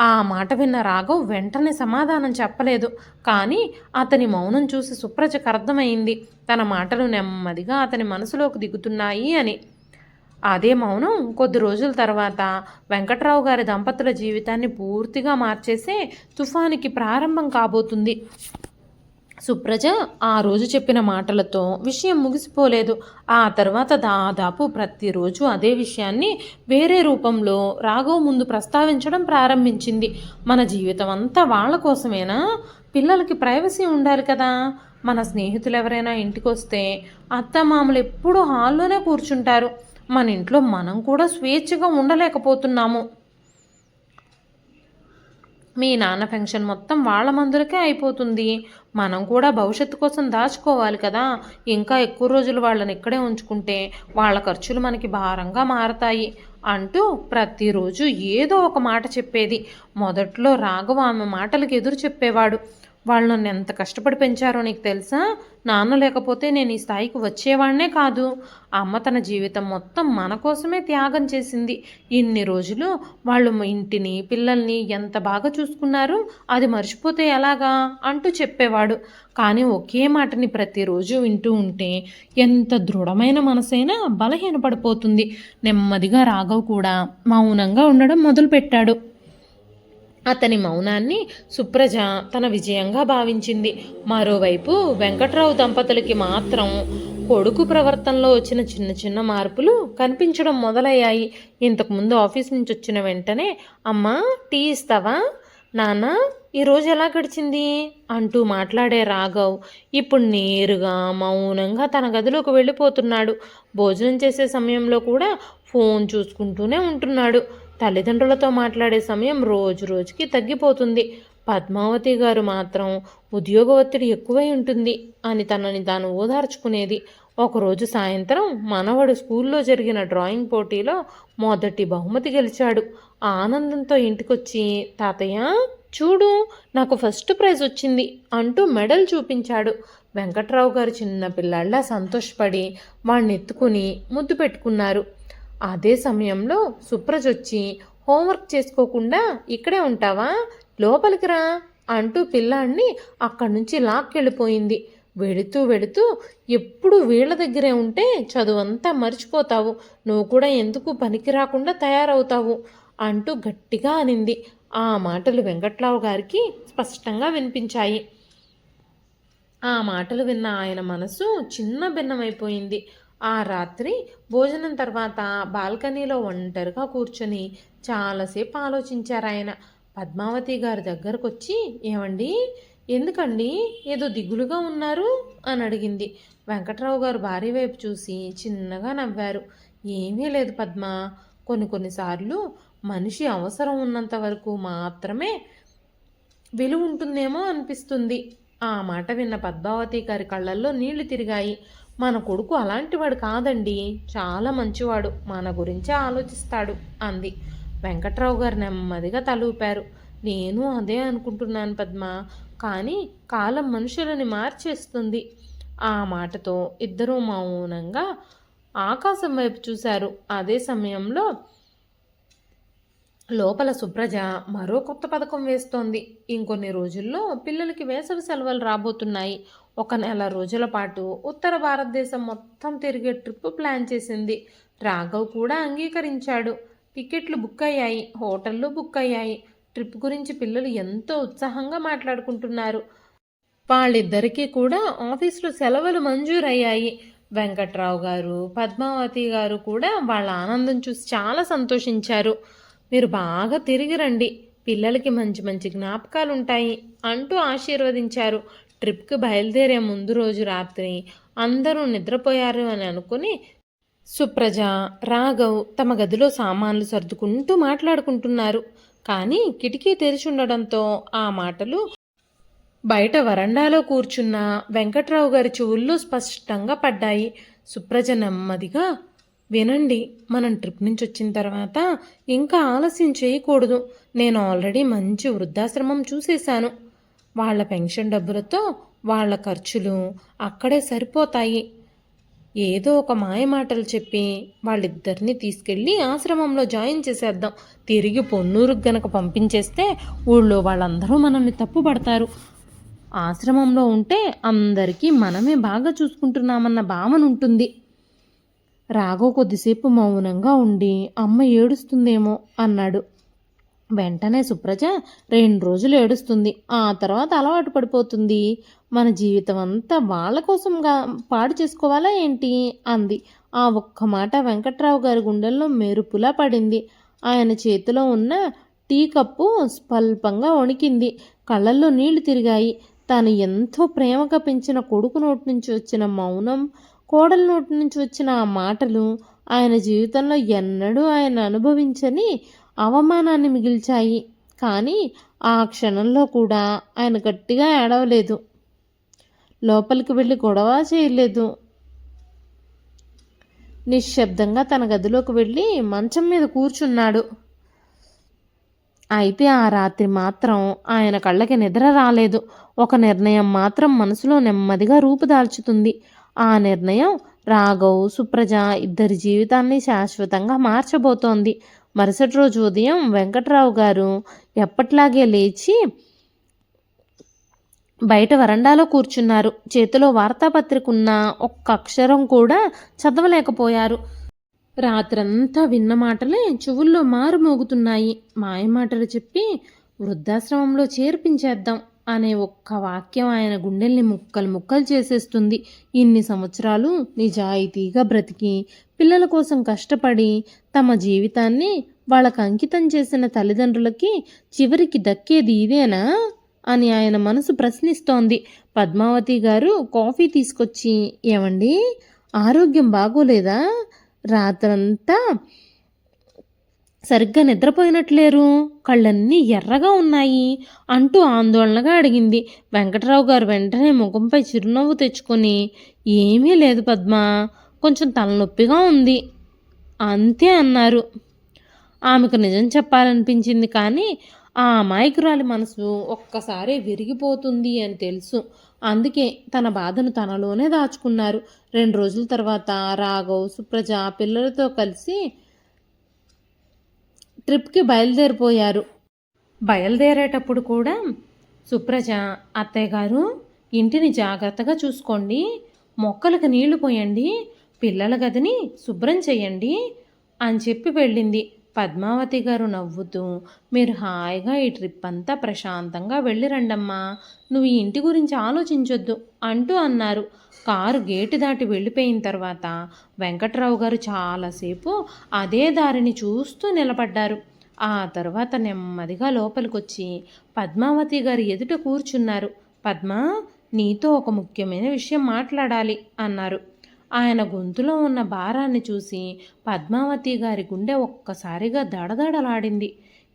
ఆ మాట విన్న రాఘవ్ వెంటనే సమాధానం చెప్పలేదు. కానీ అతని మౌనం చూసి సుప్రజకు అర్థమైంది, తన మాటలు నెమ్మదిగా అతని మనసులోకి దిగుతున్నాయి అని. అదే మౌనం కొద్ది రోజుల తర్వాత వెంకట్రావు గారి దంపతుల జీవితాన్ని పూర్తిగా మార్చేసే తుఫానికి ప్రారంభం కాబోతుంది. సుప్రజ ఆ రోజు చెప్పిన మాటలతో విషయం ముగిసిపోలేదు. ఆ తర్వాత దాదాపు ప్రతిరోజు అదే విషయాన్ని వేరే రూపంలో రాఘవ్ ముందు ప్రస్తావించడం ప్రారంభించింది. మన జీవితం అంతా వాళ్ళ కోసమేనా? పిల్లలకి ప్రైవసీ ఉండాలి కదా. మన స్నేహితులు ఎవరైనా ఇంటికి వస్తే అత్తమామలు ఎప్పుడూ హాల్లోనే కూర్చుంటారు. మన ఇంట్లో మనం కూడా స్వేచ్ఛగా ఉండలేకపోతున్నాము. మీ నాన్న పెన్షన్ మొత్తం వాళ్ళ మందులకే అయిపోతుంది. మనం కూడా భవిష్యత్తు కోసం దాచుకోవాలి కదా. ఇంకా ఎక్కువ రోజులు వాళ్ళని ఇక్కడే ఉంచుకుంటే వాళ్ళ ఖర్చులు మనకి భారంగా మారతాయి అంటూ ప్రతిరోజు ఏదో ఒక మాట చెప్పేది. మొదట్లో రాఘవ ఆమె మాటలకు ఎదురు చెప్పేవాడు. వాళ్ళు నన్ను ఎంత కష్టపడి పెంచారో నీకు తెలుసా? నాన్న లేకపోతే నేను ఈ స్థాయికి వచ్చేవాడినే కాదు. అమ్మ తన జీవితం మొత్తం మన కోసమే త్యాగం చేసింది. ఇన్ని రోజులు వాళ్ళు ఇంటిని, పిల్లల్ని ఎంత బాగా చూసుకున్నారు, అది మర్చిపోతే ఎలాగా అంటూ చెప్పేవాడు. కానీ ఒకే మాటని ప్రతిరోజు వింటూ ఉంటే ఎంత దృఢమైన మనసైనా బలహీనపడిపోతుంది. నెమ్మదిగా రాఘవ్ కూడా మౌనంగా ఉండడం మొదలుపెట్టాడు. అతని మౌనాన్ని సుప్రజ తన విజయంగా భావించింది. మరోవైపు వెంకట్రావు దంపతులకి మాత్రం కొడుకు ప్రవర్తనలో వచ్చిన చిన్న చిన్న మార్పులు కనిపించడం మొదలయ్యాయి. ఇంతకుముందు ఆఫీస్ నుంచి వచ్చిన వెంటనే, అమ్మా టీ ఇస్తావా, నాన్న ఈరోజు ఎలా గడిచింది అంటూ మాట్లాడే రాఘవ్ ఇప్పుడు నేరుగా మౌనంగా తన గదిలోకి వెళ్ళిపోతున్నాడు. భోజనం చేసే సమయంలో కూడా ఫోన్ చూసుకుంటూనే ఉంటున్నాడు. తల్లిదండ్రులతో మాట్లాడే సమయం రోజు రోజుకి తగ్గిపోతుంది. పద్మావతి గారు మాత్రం ఉద్యోగ ఒత్తిడి ఎక్కువై ఉంటుంది అని తనని తాను ఓదార్చుకునేది. ఒకరోజు సాయంత్రం మనవడు స్కూల్లో జరిగిన డ్రాయింగ్ పోటీలో మొదటి బహుమతి గెలిచాడు. ఆనందంతో ఇంటికొచ్చి, తాతయ్య చూడు, నాకు ఫస్ట్ ప్రైజ్ వచ్చింది అంటూ మెడల్ చూపించాడు. వెంకట్రావు గారు చిన్న పిల్లాళ్ళ సంతోషపడి వాణ్ణి ఎత్తుకుని ముద్దు పెట్టుకున్నారు. అదే సమయంలో సుప్రజ వచ్చి, హోంవర్క్ చేసుకోకుండా ఇక్కడే ఉంటావా, లోపలికి రా అంటూ పిల్లాడిని అక్కడి నుంచి లాక్కెళ్ళిపోయింది. వెళుతూ వెళుతూ, ఎప్పుడు వీళ్ళ దగ్గరే ఉంటే చదువంతా మర్చిపోతావు, నువ్వు కూడా ఎందుకు పనికి రాకుండా తయారవుతావు అంటూ గట్టిగా అనింది. ఆ మాటలు వెంకట్రావు గారికి స్పష్టంగా వినిపించాయి. ఆ మాటలు విన్న ఆయన మనసు చిన్న భిన్నమైపోయింది. ఆ రాత్రి భోజనం తర్వాత బాల్కనీలో ఒంటరిగా కూర్చొని చాలాసేపు ఆలోచించారు ఆయన. పద్మావతి గారి దగ్గరకు వచ్చి, ఏమండి, ఎందుకండి ఏదో దిగులుగా ఉన్నారు అని అడిగింది. వెంకట్రావు గారు భార్య వైపు చూసి చిన్నగా నవ్వారు. ఏమీ లేదు పద్మ, కొన్నిసార్లు మనిషి అవసరం ఉన్నంత వరకు మాత్రమే విలువ ఉంటుందేమో అనిపిస్తుంది. ఆ మాట విన్న పద్మావతి గారి కళ్ళల్లో నీళ్లు తిరిగాయి. మన కొడుకు అలాంటివాడు కాదండి, చాలా మంచివాడు, మన గురించే ఆలోచిస్తాడు అంది. వెంకట్రావు గారు నెమ్మదిగా తలూపారు. నేను అదే అనుకుంటున్నాను పద్మ. కానీ కాలం మనుషులని మార్చేస్తుంది. ఆ మాటతో ఇద్దరూ మౌనంగా ఆకాశం వైపు చూశారు. అదే సమయంలో లోపల సుప్రజ మరో కొత్త పథకం వేస్తోంది. ఇంకొన్ని రోజుల్లో పిల్లలకి వేసవి సెలవులు రాబోతున్నాయి. ఒక నెల రోజుల పాటు ఉత్తర భారతదేశం మొత్తం తిరిగే ట్రిప్ ప్లాన్ చేసింది. రాఘవ్ కూడా అంగీకరించాడు. టికెట్లు బుక్ అయ్యాయి, హోటళ్ళు బుక్ అయ్యాయి. ట్రిప్ గురించి పిల్లలు ఎంతో ఉత్సాహంగా మాట్లాడుకుంటున్నారు. వాళ్ళిద్దరికీ కూడా ఆఫీసులో సెలవులు మంజూరయ్యాయి. వెంకట్రావు గారు, పద్మావతి గారు కూడా వాళ్ళ ఆనందం చూసి చాలా సంతోషించారు. మీరు బాగా తిరిగి రండి, పిల్లలకి మంచి మంచి జ్ఞాపకాలు ఉంటాయి అంటూ ఆశీర్వదించారు. ట్రిప్కి బయలుదేరే ముందు రోజు రాత్రి అందరూ నిద్రపోయారు అని అనుకుని సుప్రజ, రాఘవ్ తమ గదిలో సామాన్లు సర్దుకుంటూ మాట్లాడుకుంటున్నారు. కానీ కిటికీ తెరిచి ఉండడంతో ఆ మాటలు బయట వరండాలో కూర్చున్న వెంకట్రావు గారి చెవుల్లో స్పష్టంగా పడ్డాయి. సుప్రజ నెమ్మదిగా, వినండి, మనం ట్రిప్ నుంచి వచ్చిన తర్వాత ఇంకా ఆలస్యం చేయకూడదు. నేను ఆల్రెడీ మంచి వృద్ధాశ్రమం చూసేశాను. వాళ్ళ పెన్షన్ డబ్బులతో వాళ్ళ ఖర్చులు అక్కడే సరిపోతాయి. ఏదో ఒక మాయ మాటలు చెప్పి వాళ్ళిద్దరినీ తీసుకెళ్ళి ఆశ్రమంలో జాయిన్ చేసేద్దాం. తిరిగి పొన్నూరుకు గనక పంపించేస్తే ఊళ్ళో వాళ్ళందరూ మనల్ని తప్పుపడతారు. ఆశ్రమంలో ఉంటే అందరికీ మనమే బాగా చూసుకుంటున్నామన్న భావన ఉంటుంది. రాఘవ్ కొద్దిసేపు మౌనంగా ఉండి అమ్మ ఏడుస్తుందేమో అన్నాడు. వెంటనే సుప్రజ, 2 రోజులు ఏడుస్తుంది, ఆ తర్వాత అలవాటు పడిపోతుంది. మన జీవితం అంతా వాళ్ళ కోసంగా పాడు చేసుకోవాలా ఏంటి అంది. ఆ ఒక్క మాట వెంకట్రావు గారి గుండెల్లో మెరుపులా పడింది. ఆయన చేతిలో ఉన్న టీ కప్పు స్వల్పంగా వణికింది. కళ్ళల్లో నీళ్లు తిరిగాయి. తాను ఎంతో ప్రేమగా పెంచిన కొడుకు నోటి నుంచి వచ్చిన మౌనం, కోడల నోటి నుంచి వచ్చిన ఆ మాటలు ఆయన జీవితంలో ఎన్నడూ ఆయన అనుభవించని అవమానాన్ని మిగిల్చాయి. కానీ ఆ క్షణంలో కూడా ఆయన గట్టిగా ఏడవలేదు, లోపలికి వెళ్ళి గొడవ చేయలేదు. నిశ్శబ్దంగా తన గదిలోకి వెళ్ళి మంచం మీద కూర్చున్నాడు. అయితే ఆ రాత్రి మాత్రం ఆయన కళ్ళకి నిద్ర రాలేదు. ఒక నిర్ణయం మాత్రం మనసులో నెమ్మదిగా రూపుదాల్చుతుంది. ఆ నిర్ణయం రాఘవ్, సుప్రజ ఇద్దరి జీవితాన్ని శాశ్వతంగా మార్చబోతోంది. మరుసటి రోజు ఉదయం వెంకట్రావు గారు ఎప్పట్లాగే లేచి బయట వరండాలో కూర్చున్నారు. చేతిలో వార్తాపత్రిక ఉన్న ఒక్క అక్షరం కూడా చదవలేకపోయారు. రాత్రంతా విన్న మాటలే చెవుల్లో మారుమోగుతున్నాయి. మాయమాటలు చెప్పి వృద్ధాశ్రమంలో చేర్పించేద్దాం అనే ఒక్క వాక్యం ఆయన గుండెల్ని ముక్కలు ముక్కలు చేసేస్తుంది. ఇన్ని సంవత్సరాలు నిజాయితీగా బ్రతికి పిల్లల కోసం కష్టపడి తమ జీవితాన్ని వాళ్ళకు అంకితం చేసిన తల్లిదండ్రులకి చివరికి దక్కేది ఇదేనా అని ఆయన మనసు ప్రశ్నిస్తోంది. పద్మావతి గారు కాఫీ తీసుకొచ్చి, ఏమండి, ఆరోగ్యం బాగోలేదా? రాత్రంతా సరిగ్గా నిద్రపోయినట్లేరు, కళ్ళన్నీ ఎర్రగా ఉన్నాయి అంటూ ఆందోళనగా అడిగింది. వెంకట్రావు గారు వెంటనే ముఖంపై చిరునవ్వు తెచ్చుకొని, ఏమీ లేదు పద్మ, కొంచెం తలనొప్పిగా ఉంది అంతే అన్నారు. ఆమెకు నిజం చెప్పాలనిపించింది, కానీ ఆ అమాయకురాలి మనసు ఒక్కసారి విరిగిపోతుంది అని తెలుసు. అందుకే తన బాధను తనలోనే దాచుకున్నారు. 2 రోజుల తర్వాత రాఘవ్, సుప్రజ పిల్లలతో కలిసి ట్రిప్కి బయలుదేరిపోయారు. బయలుదేరేటప్పుడు కూడా సుప్రజ, అత్తయ్య గారు, ఇంటిని జాగ్రత్తగా చూసుకోండి, మొక్కలకు నీళ్లు పోయండి, పిల్లల గదిని శుభ్రం చేయండి అని చెప్పి వెళ్ళింది. పద్మావతి గారు నవ్వుతూ, మీరు హాయిగా ఈ ట్రిప్ అంతా ప్రశాంతంగా వెళ్ళి రండమ్మా, నువ్వు ఈ ఇంటి గురించి ఆలోచించొద్దు అంటూ అన్నారు. కారు గేటు దాటి వెళ్ళిపోయిన తర్వాత వెంకట్రావు గారు చాలాసేపు అదే దారిని చూస్తూ నిలబడ్డారు. ఆ తర్వాత నెమ్మదిగా లోపలికొచ్చి పద్మావతి గారు ఎదుట కూర్చున్నారు. పద్మా, నీతో ఒక ముఖ్యమైన విషయం మాట్లాడాలి అన్నారు. ఆయన గొంతులో ఉన్న భారాన్ని చూసి పద్మావతి గారి గుండె ఒక్కసారిగా దడదడలాడింది.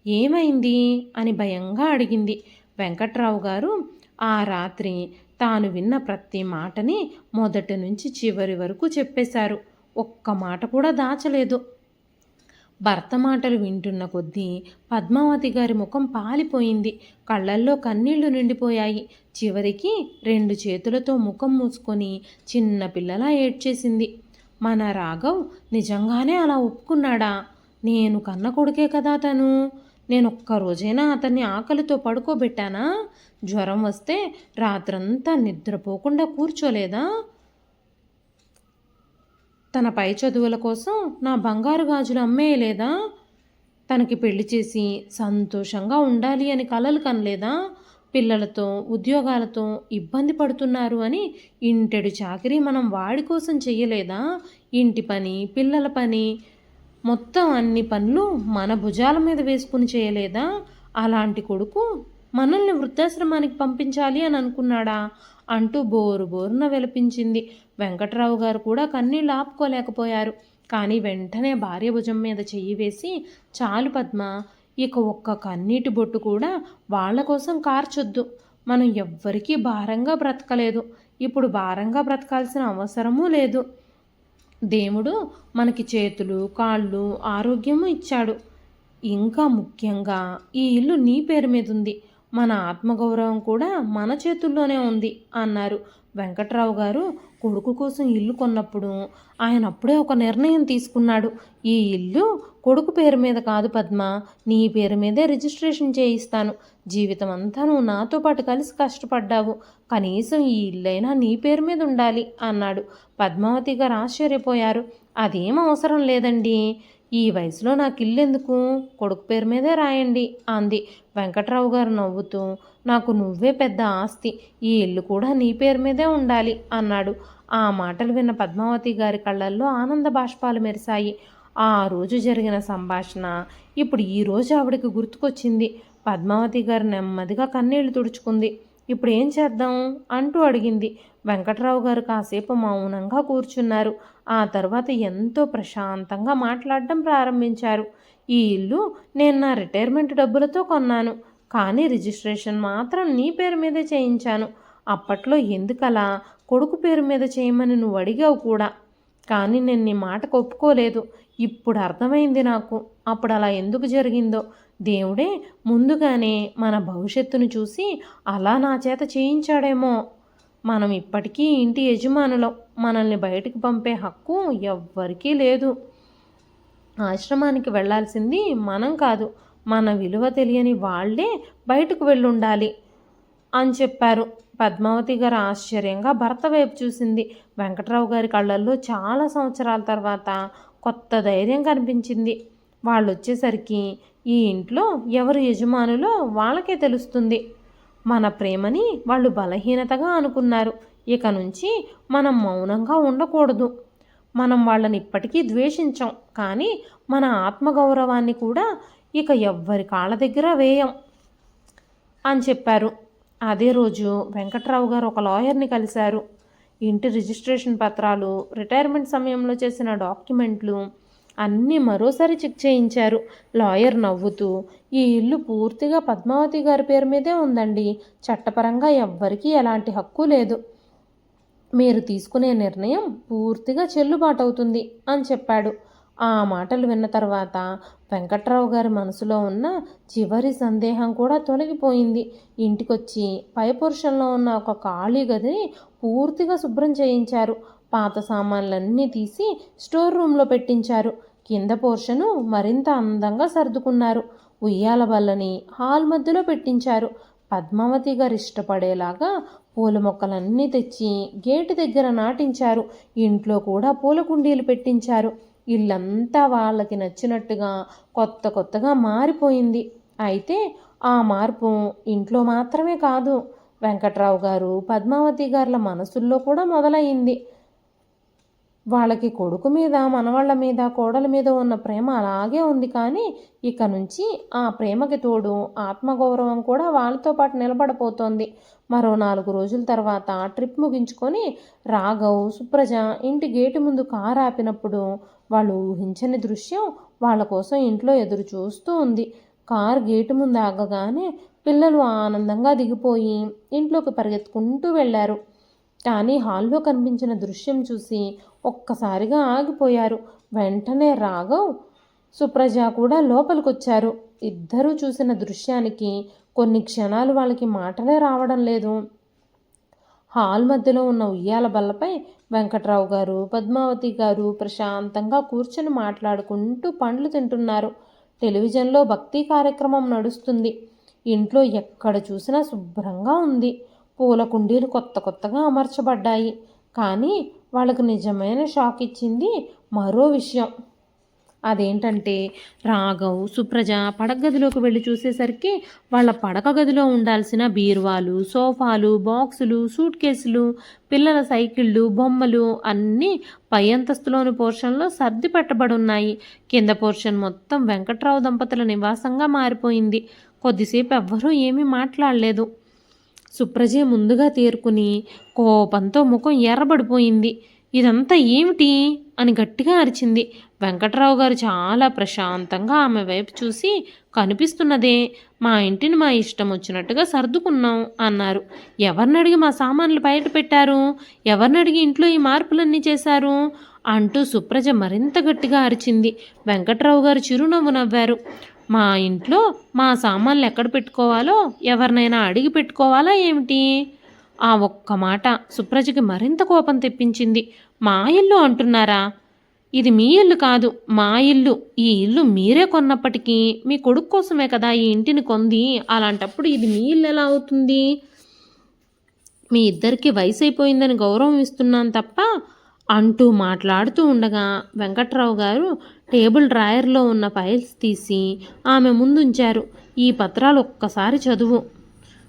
ఏమైంది అని భయంగా అడిగింది. వెంకట్రావు గారు ఆ రాత్రి తాను విన్న ప్రతి మాటని మొదటి నుంచి చివరి వరకు చెప్పేశారు. ఒక్క మాట కూడా దాచలేదు. భర్త మాటలు వింటున్న కొద్దీ పద్మావతి గారి ముఖం పాలిపోయింది. కళ్ళల్లో కన్నీళ్లు నిండిపోయాయి. చివరికి 2 చేతులతో ముఖం మూసుకొని చిన్న పిల్లలా ఏడ్చేసింది. మన రాఘవ్ నిజంగానే అలా ఒప్పుకున్నాడా? నేను కన్న కొడుకే కదా తను. నేనొక్క రోజైనా అతన్ని ఆకలితో పడుకోబెట్టానా? జ్వరం వస్తే రాత్రంతా నిద్రపోకుండా కూర్చోలేదా? తన పై చదువుల కోసం నా బంగారు గాజులు అమ్మేయలేదా? తనకి పెళ్లి చేసి సంతోషంగా ఉండాలి అని కలలు కనలేదా? పిల్లలతో ఉద్యోగాలతో ఇబ్బంది పడుతున్నారు అని ఇంటెడు చాకిరీ మనం వాడి కోసం చెయ్యలేదా? ఇంటి పని, పిల్లల పని, మొత్తం అన్ని పనులు మన భుజాల మీద వేసుకుని చేయలేదా? అలాంటి కొడుకు మనల్ని వృద్ధాశ్రమానికి పంపించాలి అని అనుకున్నాడా? అంటూ బోరు బోరున విలపించింది. వెంకట్రావు గారు కూడా కన్నీళ్ళు ఆపుకోలేకపోయారు. కానీ వెంటనే భార్య భుజం మీద చెయ్యి వేసి, చాలు పద్మ, ఇక ఒక్క కన్నీటి బొట్టు కూడా వాళ్ళ కోసం కార్చొద్దు. మనం ఎవ్వరికీ భారంగా బ్రతకలేదు. ఇప్పుడు భారంగా బ్రతకాల్సిన అవసరమూ లేదు. దేవుడు మనకి చేతులు, కాళ్ళు, ఆరోగ్యము ఇచ్చాడు. ఇంకా ముఖ్యంగా ఈ ఇల్లు నీ పేరు మీద ఉంది. మన ఆత్మగౌరవం కూడా మన చేతుల్లోనే ఉంది అన్నారు. వెంకట్రావు గారు కొడుకు కోసం ఇల్లు కొన్నప్పుడు ఆయన అప్పుడే ఒక నిర్ణయం తీసుకున్నాడు. ఈ ఇల్లు కొడుకు పేరు మీద కాదు పద్మ, నీ పేరు మీదే రిజిస్ట్రేషన్ చేయిస్తాను. జీవితం అంతా నువ్వు నాతో పాటు కలిసి కష్టపడ్డావు, కనీసం ఈ ఇల్లైనా నీ పేరు మీద ఉండాలి అన్నాడు. పద్మావతి గారు ఆశ్చర్యపోయారు. అదేం అవసరం లేదండి, ఈ వయసులో నాకు ఇల్లెందుకు, కొడుకు పేరు మీదే రాయండి అంది. వెంకట్రావు గారు నవ్వుతూ, నాకు నువ్వే పెద్ద ఆస్తి, ఈ ఇల్లు కూడా నీ పేరు మీదే ఉండాలి అన్నాడు. ఆ మాటలు విన్న పద్మావతి గారి కళ్ళల్లో ఆనంద బాష్పాలు మెరిశాయి. ఆ రోజు జరిగిన సంభాషణ ఇప్పుడు ఈ రోజు ఆవిడకి గుర్తుకొచ్చింది. పద్మావతి గారు నెమ్మదిగా కన్నీళ్లు తుడుచుకుంది. ఇప్పుడు ఏం చేద్దాం అంటూ అడిగింది. వెంకట్రావు గారు కాసేపు మౌనంగా కూర్చున్నారు. ఆ తర్వాత ఎంతో ప్రశాంతంగా మాట్లాడడం ప్రారంభించారు. ఈ ఇల్లు నేను నా రిటైర్మెంట్ డబ్బులతో కొన్నాను, కానీ రిజిస్ట్రేషన్ మాత్రం నీ పేరు మీదే చేయించాను. అప్పట్లో ఎందుకలా కొడుకు పేరు మీద చేయమని నువ్వు అడిగావు కూడా, కానీ నేను నీ మాటకు ఒప్పుకోలేదు. ఇప్పుడు అర్థమైంది నాకు అప్పుడు అలా ఎందుకు జరిగిందో. దేవుడే ముందుగానే మన భవిష్యత్తును చూసి అలా నా చేత చేయించాడేమో. మనం ఇప్పటికీ ఇంటి యజమానులం, మనల్ని బయటికి పంపే హక్కు ఎవ్వరికీ లేదు. ఆశ్రమానికి వెళ్ళాల్సింది మనం కాదు, మన విలువ తెలియని వాళ్ళే బయటకు వెళ్ళుండాలి అని చెప్పారు. పద్మావతి గారు ఆశ్చర్యంగా భర్త వైపు చూసింది. వెంకట్రావు గారి కళ్ళల్లో చాలా సంవత్సరాల తర్వాత కొత్త ధైర్యం కనిపించింది. వాళ్ళు వచ్చేసరికి ఈ ఇంట్లో ఎవరు యజమానులో వాళ్ళకే తెలుస్తుంది. మన ప్రేమని వాళ్ళు బలహీనతగా అనుకున్నారు. ఇక నుంచి మనం మౌనంగా ఉండకూడదు. మనం వాళ్ళని ఇప్పటికీ ద్వేషించాం, కానీ మన ఆత్మగౌరవాన్ని కూడా ఇక ఎవ్వరి కాళ్ళ దగ్గర వేయం అని చెప్పారు. అదే రోజు వెంకట్రావు గారు ఒక లాయర్ని కలిశారు. ఇంటి రిజిస్ట్రేషన్ పత్రాలు, రిటైర్మెంట్ సమయంలో చేసిన డాక్యుమెంట్లు అన్నీ మరోసారి చెక్ చేయించారు. లాయర్ నవ్వుతూ, ఈ ఇల్లు పూర్తిగా పద్మావతి గారి పేరు మీదే ఉందండి, చట్టపరంగా ఎవ్వరికీ ఎలాంటి హక్కు లేదు. మీరు తీసుకునే నిర్ణయం పూర్తిగా చెల్లుబాటు అవుతుంది అని చెప్పాడు. ఆ మాటలు విన్న తర్వాత వెంకట్రావు గారి మనసులో ఉన్న చివరి సందేహం కూడా తొలగిపోయింది. ఇంటికొచ్చి పై పురుషంలో ఉన్న ఒక ఖాళీ గదిని పూర్తిగా శుభ్రం చేయించారు. పాత సామాన్లన్నీ తీసి స్టోర్ రూమ్లో పెట్టించారు. కింద పోర్షను మరింత అందంగా సర్దుకున్నారు. ఉయ్యాల బల్లని హాల్ మధ్యలో పెట్టించారు. పద్మావతి గారు ఇష్టపడేలాగా పూల మొక్కలన్నీ తెచ్చి గేటు దగ్గర నాటించారు. ఇంట్లో కూడా పూల కుండీలు పెట్టించారు. ఇల్లంతా వాళ్ళకి నచ్చినట్టుగా కొత్త కొత్తగా మారిపోయింది. అయితే ఆ మార్పు ఇంట్లో మాత్రమే కాదు, వెంకట్రావు గారు పద్మావతి గారుల మనసుల్లో కూడా మొదలయ్యింది. వాళ్ళకి కొడుకు మీద, మనవాళ్ళ మీద, కోడల మీద ఉన్న ప్రేమ అలాగే ఉంది, కానీ ఇక నుంచి ఆ ప్రేమకి తోడు ఆత్మగౌరవం కూడా వాళ్ళతో పాటు నిలబడిపోతోంది. మరో 4 రోజుల తర్వాత ట్రిప్ ముగించుకొని రాఘవ్, సుప్రజ ఇంటి గేటు ముందు కారు ఆపినప్పుడు వాళ్ళు ఊహించని దృశ్యం వాళ్ళ కోసం ఇంట్లో ఎదురు చూస్తూ ఉంది. కారు గేటు ముందు ఆగగానే పిల్లలు ఆనందంగా దిగిపోయి ఇంట్లోకి పరిగెత్తుకుంటూ వెళ్ళారు. కానీ హాల్లో కనిపించిన దృశ్యం చూసి ఒక్కసారిగా ఆగిపోయారు. వెంటనే రాఘవ్ సుప్రజ కూడా లోపలికొచ్చారు. ఇద్దరూ చూసిన దృశ్యానికి కొన్ని క్షణాలు వాళ్ళకి మాటలే రావడం లేదు. హాల్ మధ్యలో ఉన్న ఉయ్యాల బల్లపై వెంకట్రావు గారు, పద్మావతి గారు ప్రశాంతంగా కూర్చొని మాట్లాడుకుంటూ పండ్లు తింటున్నారు. టెలివిజన్లో భక్తి కార్యక్రమం నడుస్తుంది. ఇంట్లో ఎక్కడ చూసినా శుభ్రంగా ఉంది. పూల కుండీలు కొత్త కొత్తగా అమర్చబడ్డాయి. కానీ వాళ్ళకు నిజమైన షాక్ ఇచ్చింది మరో విషయం. అదేంటంటే రాఘవ్, సుప్రజ పడగదిలోకి వెళ్ళి చూసేసరికి వాళ్ళ పడక గదిలో ఉండాల్సిన బీరువాలు, సోఫాలు, బాక్సులు, సూట్ కేసులు, పిల్లల సైకిళ్ళు, బొమ్మలు అన్నీ పై అంతస్తులోని పోర్షన్లో సర్ది పెట్టబడున్నాయి. కింద పోర్షన్ మొత్తం వెంకట్రావు దంపతుల నివాసంగా మారిపోయింది. కొద్దిసేపు ఎవ్వరూ ఏమీ మాట్లాడలేదు. సుప్రజే ముందుగా తేరుకుని కోపంతో ముఖం ఎర్రబడిపోయింది. ఇదంతా ఏమిటి అని గట్టిగా అరిచింది. వెంకట్రావు గారు చాలా ప్రశాంతంగా ఆమె వైపు చూసి, కనిపిస్తున్నదే, మా ఇంటిని మా ఇష్టం వచ్చినట్టుగా సర్దుకున్నాం అన్నారు. ఎవరినడిగి మా సామాన్లు బయట పెట్టారు? ఎవరినడిగి ఇంట్లో ఈ మార్పులన్నీ చేశారు అంటూ సుప్రజ మరింత గట్టిగా అరిచింది. వెంకట్రావు గారు చిరునవ్వు నవ్వారు. మా ఇంట్లో మా సామాన్లు ఎక్కడ పెట్టుకోవాలో ఎవరినైనా అడిగి పెట్టుకోవాలా ఏమిటి? ఆ ఒక్క మాట సుప్రజకి మరింత కోపం తెప్పించింది. మా ఇల్లు అంటున్నారా? ఇది మీ ఇల్లు కాదు, మా ఇల్లు. ఈ ఇల్లు మీరే కొన్నప్పటికీ మీ కొడుకు కోసమే కదా ఈ ఇంటిని కొంది. అలాంటప్పుడు ఇది మీ ఇల్లు ఎలా అవుతుంది? మీ ఇద్దరికి వయసు అయిపోయిందని గౌరవం ఇస్తున్నాను తప్ప అంటూ మాట్లాడుతూ ఉండగా వెంకట్రావు గారు టేబుల్ డ్రాయర్లో ఉన్న ఫైల్స్ తీసి ఆమె ముందుంచారు. ఈ పత్రాలు ఒక్కసారి చదువు.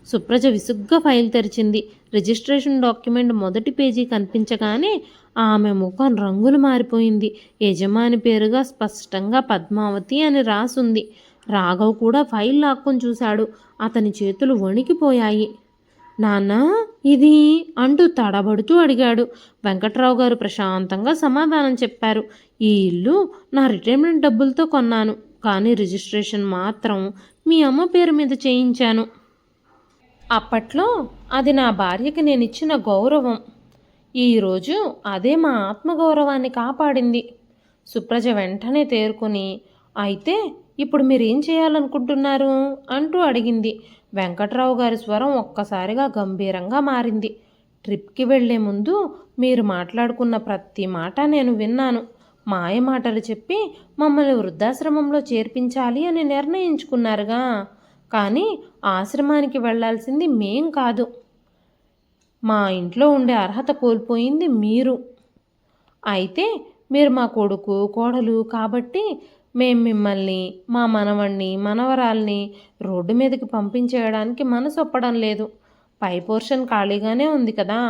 సుప్రజ విసుగ్గా ఫైల్ తెరిచింది. రిజిస్ట్రేషన్ డాక్యుమెంట్ మొదటి పేజీ కనిపించగానే ఆమె ముఖం రంగులు మారిపోయింది. యజమాని పేరుగా స్పష్టంగా పద్మావతి అని రాసుంది. రాఘవ్ కూడా ఫైల్ లాక్కొని చూశాడు. అతని చేతులు వణికిపోయాయి. నాన్నా, ఇది అంటూ తడబడుతూ అడిగాడు. వెంకట్రావు గారు ప్రశాంతంగా సమాధానం చెప్పారు. ఈ ఇల్లు నా రిటైర్మెంట్ డబ్బులతో కొన్నాను, కానీ రిజిస్ట్రేషన్ మాత్రం మీ అమ్మ పేరు మీద చేయించాను. అప్పట్లో అది నా భార్యకి నేను ఇచ్చిన గౌరవం. ఈరోజు అదే మా ఆత్మగౌరవాన్ని కాపాడింది. సుప్రజ వెంటనే తేరుకొని, అయితే ఇప్పుడు మీరేం చేయాలనుకుంటున్నారు అంటూ అడిగింది. వెంకట్రావు గారి స్వరం ఒక్కసారిగా గంభీరంగా మారింది. ట్రిప్కి వెళ్లే ముందు మీరు మాట్లాడుకున్న ప్రతి మాట నేను విన్నాను. మాయ మాటలు చెప్పి మమ్మల్ని వృద్ధాశ్రమంలో చేర్పించాలి అని నిర్ణయించుకున్నారుగా. కానీ ఆశ్రమానికి వెళ్లాల్సింది మేం కాదు. మా ఇంట్లో ఉండే అర్హత కోల్పోయింది మీరు. అయితే మీరు మా కొడుకు, కోడలు కాబట్టి మేం మిమ్మల్ని, మా మనవణ్ణి, మనవరాల్ని రోడ్డు మీదకి పంపించేయడానికి మనసు ఒప్పడం లేదు. పై పోర్షన్ ఖాళీగానే ఉంది కదా.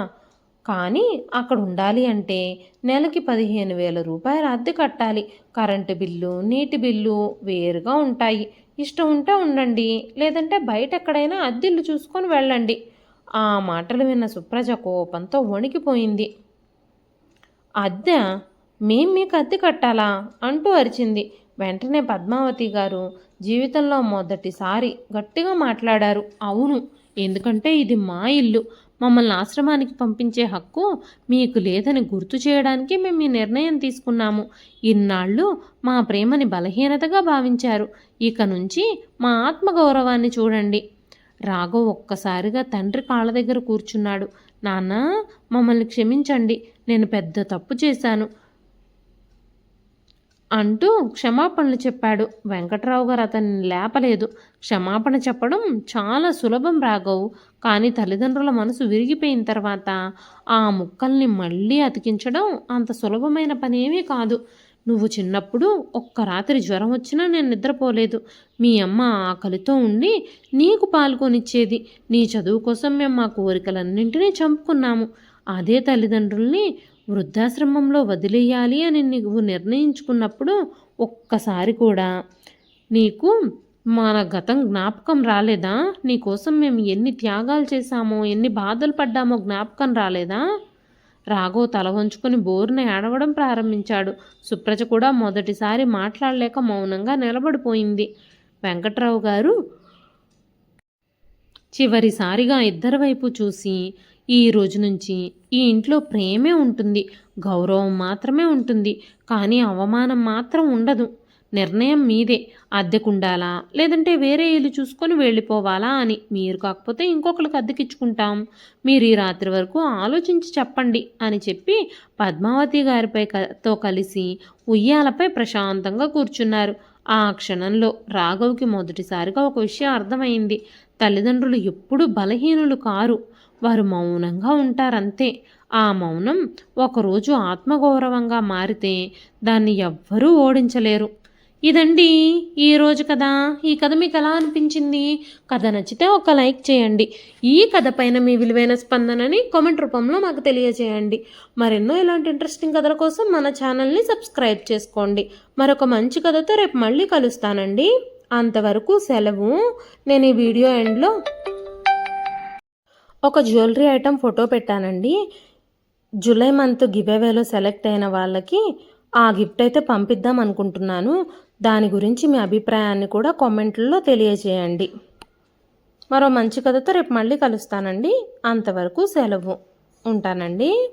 కానీ అక్కడ ఉండాలి అంటే నెలకి 15,000 రూపాయల అద్దె కట్టాలి. కరెంటు బిల్లు, నీటి బిల్లు వేరుగా ఉంటాయి. ఇష్టం ఉంటే ఉండండి, లేదంటే బయట ఎక్కడైనా అద్దెల్లు చూసుకొని వెళ్ళండి. ఆ మాటలు విన్న సుప్రజ కోపంతో వణికిపోయింది. అద్దె? మేం మీకు అద్దె కట్టాలా అంటూ అరిచింది. వెంటనే పద్మావతి గారు జీవితంలో మొదటిసారి గట్టిగా మాట్లాడారు. అవును, ఎందుకంటే ఇది మా ఇల్లు. మమ్మల్ని ఆశ్రమానికి పంపించే హక్కు మీకు లేదని గుర్తు చేయడానికి మేము ఈ నిర్ణయం తీసుకున్నాము. ఇన్నాళ్ళు మా ప్రేమని బలహీనతగా భావించారు. ఇక నుంచి మా ఆత్మగౌరవాన్ని చూడండి. రాఘవ్ ఒక్కసారిగా తండ్రి కాళ్ళ దగ్గర కూర్చున్నాడు. నాన్న, మమ్మల్ని క్షమించండి, నేను పెద్ద తప్పు చేశాను అంటూ క్షమాపణలు చెప్పాడు. వెంకట్రావు గారు అతన్ని లేపలేదు. క్షమాపణ చెప్పడం చాలా సులభం రాఘవ్, కానీ తల్లిదండ్రుల మనసు విరిగిపోయిన తర్వాత ఆ ముక్కల్ని మళ్ళీ అతికించడం అంత సులభమైన పనేమీ కాదు. నువ్వు చిన్నప్పుడు ఒక్క రాత్రి జ్వరం వచ్చినా నేను నిద్రపోలేదు. మీ అమ్మ ఆకలితో ఉండి నీకు పాలుకొనిచ్చేది. నీ చదువు కోసం మేము మా కోరికలన్నింటినీ చంపుకున్నాము. అదే తల్లిదండ్రుల్ని వృద్ధాశ్రమంలో వదిలేయాలి అని నువ్వు నిర్ణయించుకున్నప్పుడు ఒక్కసారి కూడా నీకు మన గతం జ్ఞాపకం రాలేదా? నీకోసం మేము ఎన్ని త్యాగాలు చేశామో, ఎన్ని బాధలు పడ్డామో జ్ఞాపకం రాలేదా? రాఘవ్ తల వంచుకొని బోరున ఏడవడం ప్రారంభించాడు. సుప్రజ కూడా మొదటిసారి మాట్లాడలేక మౌనంగా నిలబడిపోయింది. వెంకట్రావు గారు చివరిసారిగా ఇద్దరి వైపు చూసి, ఈ రోజు నుంచి ఈ ఇంట్లో ప్రేమే ఉంటుంది, గౌరవం మాత్రమే ఉంటుంది, కానీ అవమానం మాత్రం ఉండదు. నిర్ణయం మీదే. అద్దెకుండాలా లేదంటే వేరే ఇల్లు చూసుకొని వెళ్ళిపోవాలా అని. మీరు కాకపోతే ఇంకొకరికి అద్దెకిచ్చుకుంటాం. మీరు ఈ రాత్రి వరకు ఆలోచించి చెప్పండి అని చెప్పి పద్మావతి తో కలిసి ఉయ్యాలపై ప్రశాంతంగా కూర్చున్నారు. ఆ క్షణంలో రాఘవ్కి మొదటిసారిగా ఒక విషయం అర్థమైంది. తల్లిదండ్రులు ఎప్పుడూ బలహీనులు కారు. వారు మౌనంగా ఉంటారంతే. ఆ మౌనం ఒకరోజు ఆత్మగౌరవంగా మారితే దాన్ని ఎవ్వరూ ఓడించలేరు. ఇదండి ఈరోజు కథ. ఈ కథ మీకు ఎలా అనిపించింది? కథ నచ్చితే ఒక లైక్ చేయండి. ఈ కథ పైన మీ విలువైన స్పందనని కామెంట్ రూపంలో మాకు తెలియజేయండి. మరెన్నో ఇలాంటి ఇంట్రెస్టింగ్ కథల కోసం మన ఛానల్ని సబ్స్క్రైబ్ చేసుకోండి. మరొక మంచి కథతో రేపు మళ్ళీ కలుస్తానండి. అంతవరకు సెలవు. నేను ఈ వీడియో ఎండ్లో ఒక జ్యువెలరీ ఐటెం ఫోటో పెట్టానండి. జూలై మంత్ గివ్అవేలో సెలెక్ట్ అయిన వాళ్ళకి ఆ గిఫ్ట్ అయితే పంపిద్దాం అనుకుంటున్నాను. దాని గురించి మీ అభిప్రాయాన్ని కూడా కామెంట్లలో తెలియజేయండి. మరో మంచి కథతో రేపు మళ్ళీ కలుస్తానండి. అంతవరకు సెలవు. ఉంటానండి.